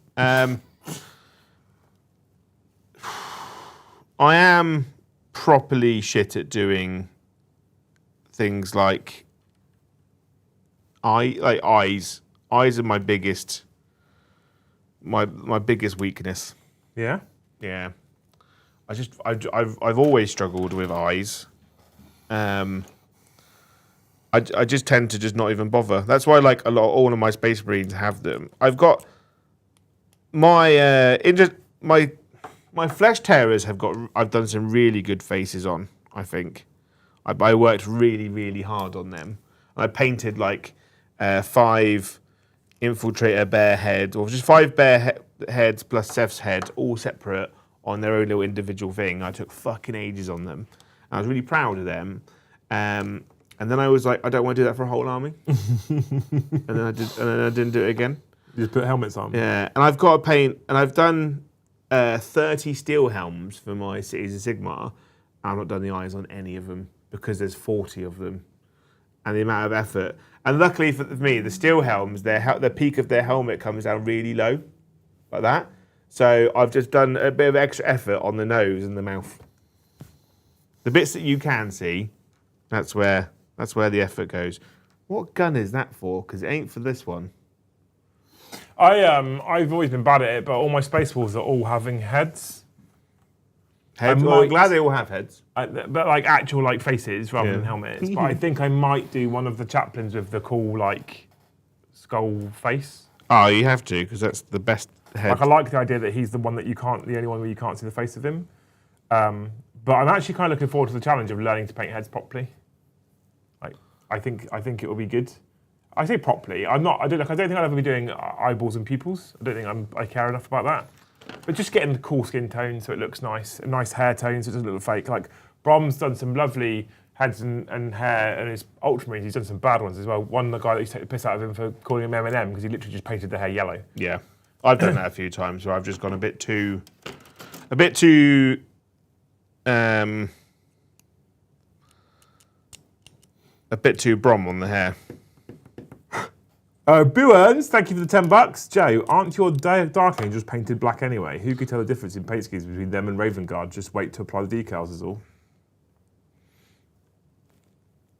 I am properly shit at doing things like eyes. Eyes are my biggest biggest weakness. Yeah? Yeah. I've always struggled with eyes. I just tend to just not even bother. That's why like all of my Space Marines have them. I've got my my Flesh Terrors have got. I've done some really good faces on. I think I worked really really hard on them. I painted like 5 Infiltrator bear head, or just 5 bear heads plus Seth's head, all separate on their own little individual thing. I took fucking ages on them. I was really proud of them. And then I was like, I don't want to do that for a whole army. and then I didn't do it again. You just put helmets on. Yeah, and I've got to paint, and I've done 30 steel helms for my Cities of Sigmar. I've not done the eyes on any of them because there's 40 of them, and the amount of effort. And luckily for me, the steel helms, the peak of their helmet comes down really low, like that. So I've just done a bit of extra effort on the nose and the mouth. The bits that you can see, that's where the effort goes. What gun is that for? Because it ain't for this one. I've always been bad at it, but all my Space Wolves are all having heads. Heads? Well, I'm glad they all have heads. But like actual like faces rather than helmets. But I think I might do one of the chaplains with the cool like skull face. Oh, you have to, because that's the best head. Like I like the idea that he's the one that the only one where you can't see the face of him. But I'm actually kind of looking forward to the challenge of learning to paint heads properly. Like I think it will be good. I say properly. I don't think I'll ever be doing eyeballs and pupils. I don't think I care enough about that. But just getting the cool skin tone so it looks nice, a nice hair tone so it doesn't look fake. Like Brom's done some lovely heads and hair, and his Ultramarines, he's done some bad ones as well. One, the guy that used to take the piss out of him for calling him M&M because he literally just painted the hair yellow. Yeah, I've done that a few times where I've just gone a bit too Brom on the hair. Boo Earns, thank you for the $10. Joe, aren't your Dark Angels painted black anyway? Who could tell the difference in paint schemes between them and Raven Guard? Just wait to apply the decals is all.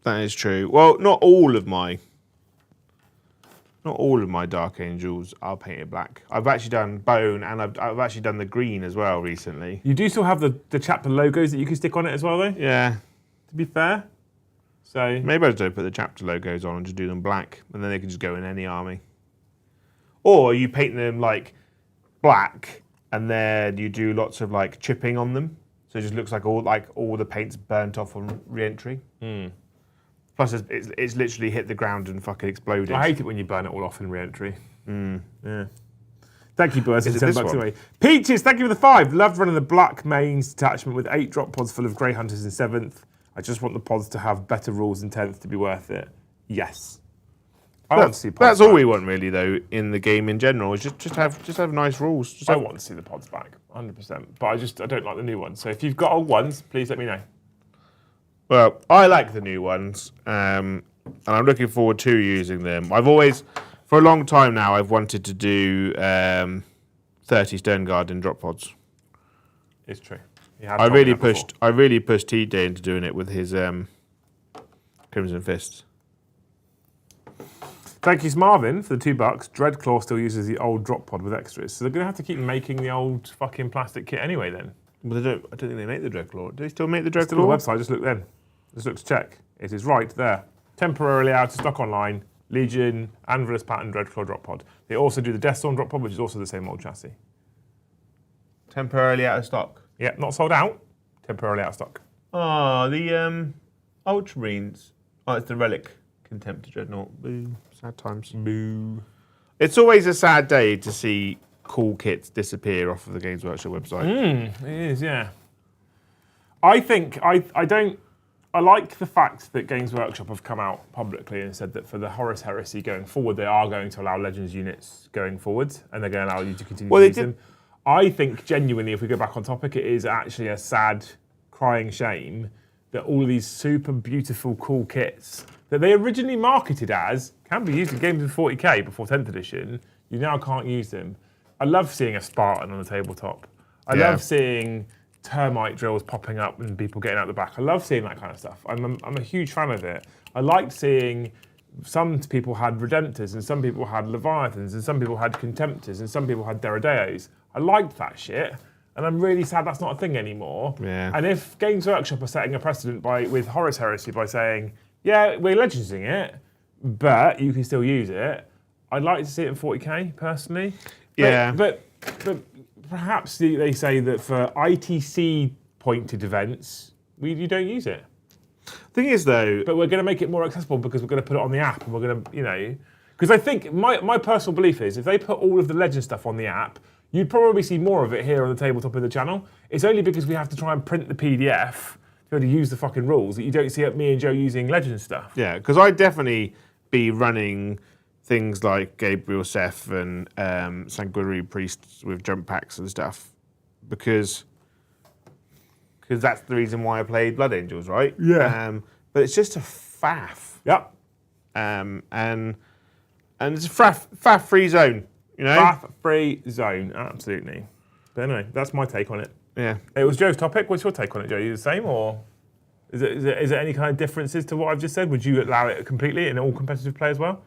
That is true. Well, not all of my Dark Angels are painted black. I've actually done bone, and I've actually done the green as well recently. You do still have the chapter logos that you can stick on it as well, though? Yeah. To be fair. So maybe I just don't put the chapter logos on and just do them black, and then they can just go in any army. Or you paint them like black, and then you do lots of like chipping on them, so it just looks like all the paint's burnt off on re-entry. Plus, it's literally hit the ground and fucking exploded. I hate it when you burn it all off in re-entry. Yeah. Thank you, Buzz. It's $10 away. Peaches, thank you for the 5. Loved running the black mains detachment with 8 drop pods full of Grey Hunters in 7th. I just want the pods to have better rules in 10th to be worth it. Yes. I want to see pods That's back. all we want, really, though, in the game in general, is just have nice rules. I want to see the pods back, 100%. But I don't like the new ones. So if you've got old ones, please let me know. Well, I like the new ones, and I'm looking forward to using them. I've always, for a long time now, I've wanted to do 30 Stern Guardian drop pods. It's true. I really pushed TJ into doing it with his Crimson Fists. Thank you, Marvin, for the $2. Dreadclaw still uses the old drop pod with extras, so they're going to have to keep making the old fucking plastic kit anyway. Then. Well, I don't think they make the Dreadclaw. Do they still make the Dreadclaw? Still on the website. Just look then. Just look to check. It is right there. Temporarily out of stock online. Legion, Anvilus Pattern, Dreadclaw drop pod. They also do the Deathstorm drop pod, which is also the same old chassis. Temporarily out of stock. Yeah, not sold out. Temporarily out of stock. Oh, the Ultramarines. Oh, it's the Relic Contempt Dreadnought. Boo. Sad times. Boo. It's always a sad day to see cool kits disappear off of the Games Workshop website. It is, yeah. I think, I like the fact that Games Workshop have come out publicly and said that for the Horus Heresy going forward, they are going to allow Legends units going forward, and they're going to allow you to continue to use them. I think, genuinely, if we go back on topic, it is actually a sad, crying shame that all of these super beautiful, cool kits that they originally marketed as can be used in games of 40k before 10th edition, you now can't use them. I love seeing a Spartan on the tabletop. I love seeing termite drills popping up and people getting out the back. I love seeing that kind of stuff. I'm a huge fan of it. I liked seeing some people had Redemptors and some people had Leviathans and some people had Contemptors and some people had Derrideos. I liked that shit. And I'm really sad that's not a thing anymore. Yeah. And if Games Workshop are setting a precedent with Horus Heresy by saying, yeah, we're legendsing it, but you can still use it, I'd like to see it in 40k, personally. Yeah. But perhaps they say that for ITC-pointed events, you don't use it. Thing is, though... But we're going to make it more accessible because we're going to put it on the app and we're going to, Because I think my personal belief is if they put all of the legend stuff on the app, you'd probably see more of it here on the tabletop of the channel. It's only because we have to try and print the PDF to be able to use the fucking rules that you don't see me and Joe using legend stuff. Yeah, because I'd definitely be running things like Gabriel Seth and Sanguinary Priests with jump packs and stuff because that's the reason why I played Blood Angels, right? Yeah. But it's just a faff. Yep. And it's a faff-free zone, Faff-free zone, absolutely. But anyway, that's my take on it. Yeah. It was Joe's topic. What's your take on it, Joe? Are you the same, or is there any kind of differences to what I've just said? Would you allow it completely in all competitive play as well?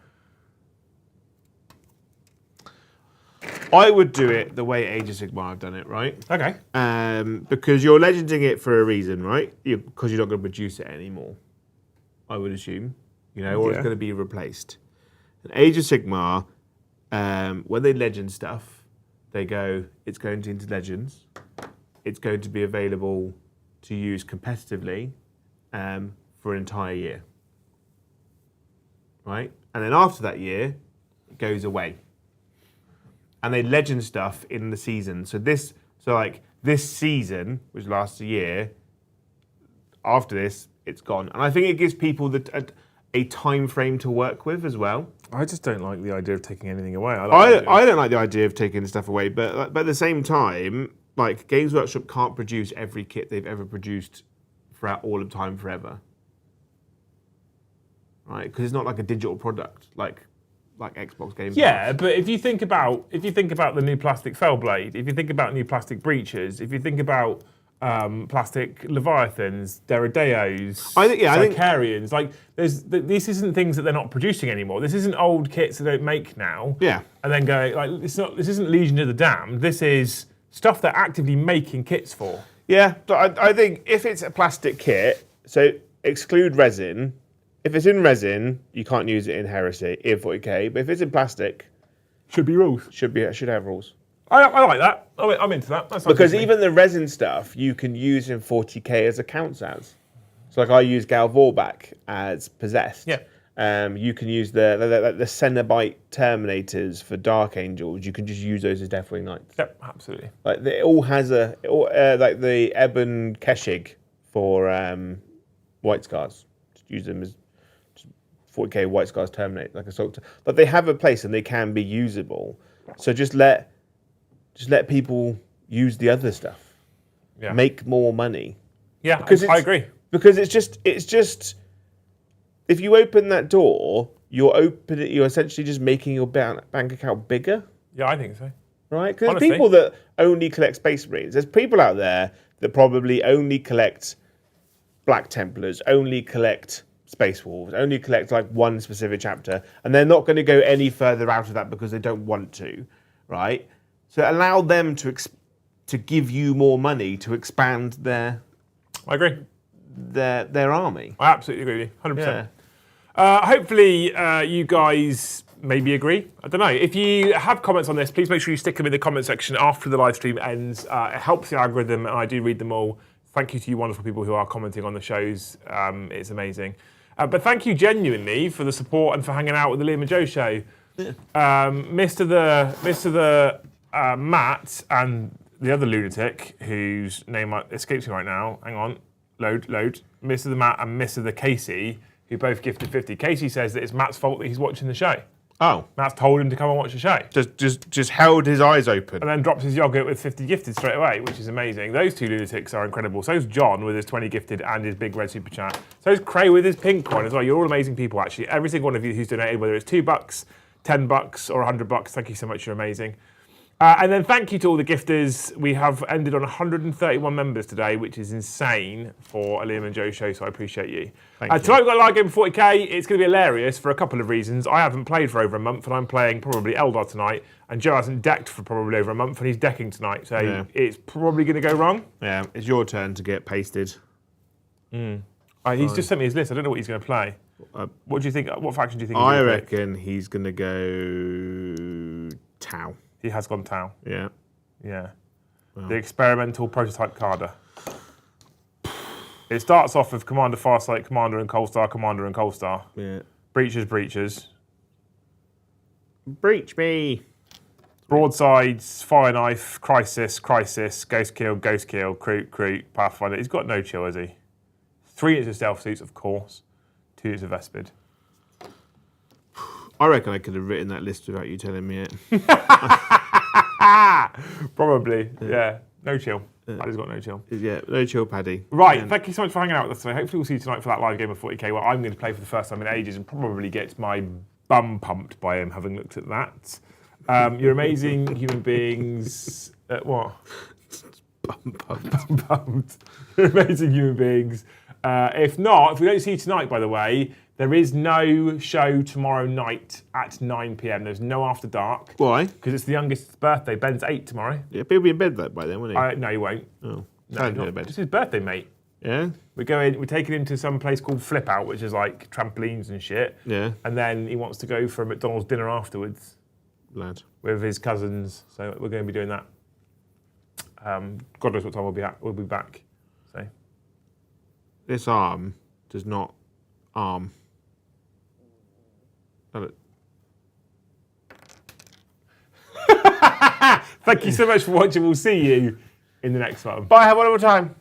I would do it the way Age of Sigmar have done it, right? Okay. Because you're legending it for a reason, right? Because you're not going to produce it anymore, I would assume, or it's going to be replaced. And Age of Sigmar, when they legend stuff, they go, it's going into Legends. It's going to be available to use competitively for an entire year, right? And then after that year, it goes away. And they legend stuff in the season. So this season, which lasts a year, after this, it's gone. And I think it gives people a time frame to work with as well. I just don't like the idea of taking anything away. I don't like the idea of taking stuff away, but at the same time, like Games Workshop can't produce every kit they've ever produced throughout all of time forever, right? Because it's not like a digital product like Xbox games. Yeah, but if you think about the new plastic Fellblade, if you think about new plastic Breaches, if you think about plastic Leviathans, Derrideos, Sicarians, like this isn't things that they're not producing anymore. This isn't old kits that they don't make now. Yeah. And then going like this isn't Legion of the Damned. This is stuff they're actively making kits for. Yeah, but I think if it's a plastic kit, so exclude resin. If it's in resin, you can't use it in Heresy, in 40k. But if it's in plastic, should be rules. Should have rules. I like that. I'm into that. That's because even the resin stuff you can use in 40k as accounts as. So like I use Gal Vorbak as possessed. Yeah. You can use the Cenobite Terminators for Dark Angels. You can just use those as Deathwing Knights. Yep, absolutely. Like it all has like the Ebon Keshig for White Scars. Just use them as 40k White Scars Terminate like Assault. But they have a place and they can be usable. So just let people use the other stuff. Yeah. Make more money. Yeah, I agree. Because it's just if you open that door, you're essentially just making your bank account bigger. Yeah, I think so. Right? Because there's people that only collect Space Marines. There's people out there that probably only collect Black Templars, only collect Space Wolves, only collect like one specific chapter, and they're not going to go any further out of that because they don't want to, right? So allow them to give you more money to expand their. I agree. Their army. I absolutely agree with you, 100%. Yeah. Hopefully you guys maybe agree. I don't know. If you have comments on this, please make sure you stick them in the comment section after the live stream ends. It helps the algorithm, and I do read them all. Thank you to you wonderful people who are commenting on the shows. It's amazing. But thank you genuinely for the support and for hanging out with the Liam and Joe show. Yeah. Mr. the Matt and the other lunatic whose name escapes me right now. Hang on. Load. Mr. the Matt and Mr. the Casey, who both gifted 50. Casey says that it's Matt's fault that he's watching the show. Oh. Matt's told him to come and watch the show. Just held his eyes open. And then drops his yogurt with 50 gifted straight away, which is amazing. Those two lunatics are incredible. So's John with his 20 gifted and his big red super chat. So's Cray with his pink one as well. You're all amazing people, actually. Every single one of you who's donated, whether it's $2, $10 or $100, thank you so much. You're amazing. And then thank you to all the gifters. We have ended on 131 members today, which is insane for a Liam and Joe show, so I appreciate you. Thank you. Tonight we've got a live game of 40k. It's going to be hilarious for a couple of reasons. I haven't played for over a month, and I'm playing probably Eldar tonight, and Joe hasn't decked for probably over a month, and he's decking tonight, so it's probably going to go wrong. Yeah, it's your turn to get pasted. He's just sent me his list. I don't know what he's going to play. What do you think? What faction do you think? I reckon he's going to go Tau. He has gone Tau. Yeah. Yeah. Well. The experimental prototype Carder. It starts off with Commander Farsight, Commander and Coalstar, Commander and Coalstar. Yeah. Breachers. Breach me. Broadsides, Fire Knife, Crisis, Ghost Kill, Kroot, Pathfinder. He's got no chill, has he? 3 units of stealth suits, of course. 2 units of Vespid. I reckon I could have written that list without you telling me it. Probably, yeah. No chill. Paddy's got no chill. Yeah, no chill, Paddy. Right, thank you so much for hanging out with us today. Hopefully we'll see you tonight for that live game of 40k where I'm going to play for the first time in ages and probably get my bum pumped by him having looked at that. You're amazing human beings. What? Bum pumped. Pumped. You're amazing human beings. If we don't see you tonight, by the way, there is no show tomorrow night at 9 p.m. There's no After Dark. Why? Because it's the youngest's birthday. Ben's 8 tomorrow. Yeah, he'll be in bed by then, won't he? No, he won't. Oh, no, not. It's his birthday, mate. Yeah? We're taking him to some place called Flip Out, which is like trampolines and shit. Yeah. And then he wants to go for a McDonald's dinner afterwards. Lad. With his cousins. So we're going to be doing that. God knows what time we'll be back. So. This arm does not arm. Thank you so much for watching. We'll see you in the next one. Bye, have a wonderful time.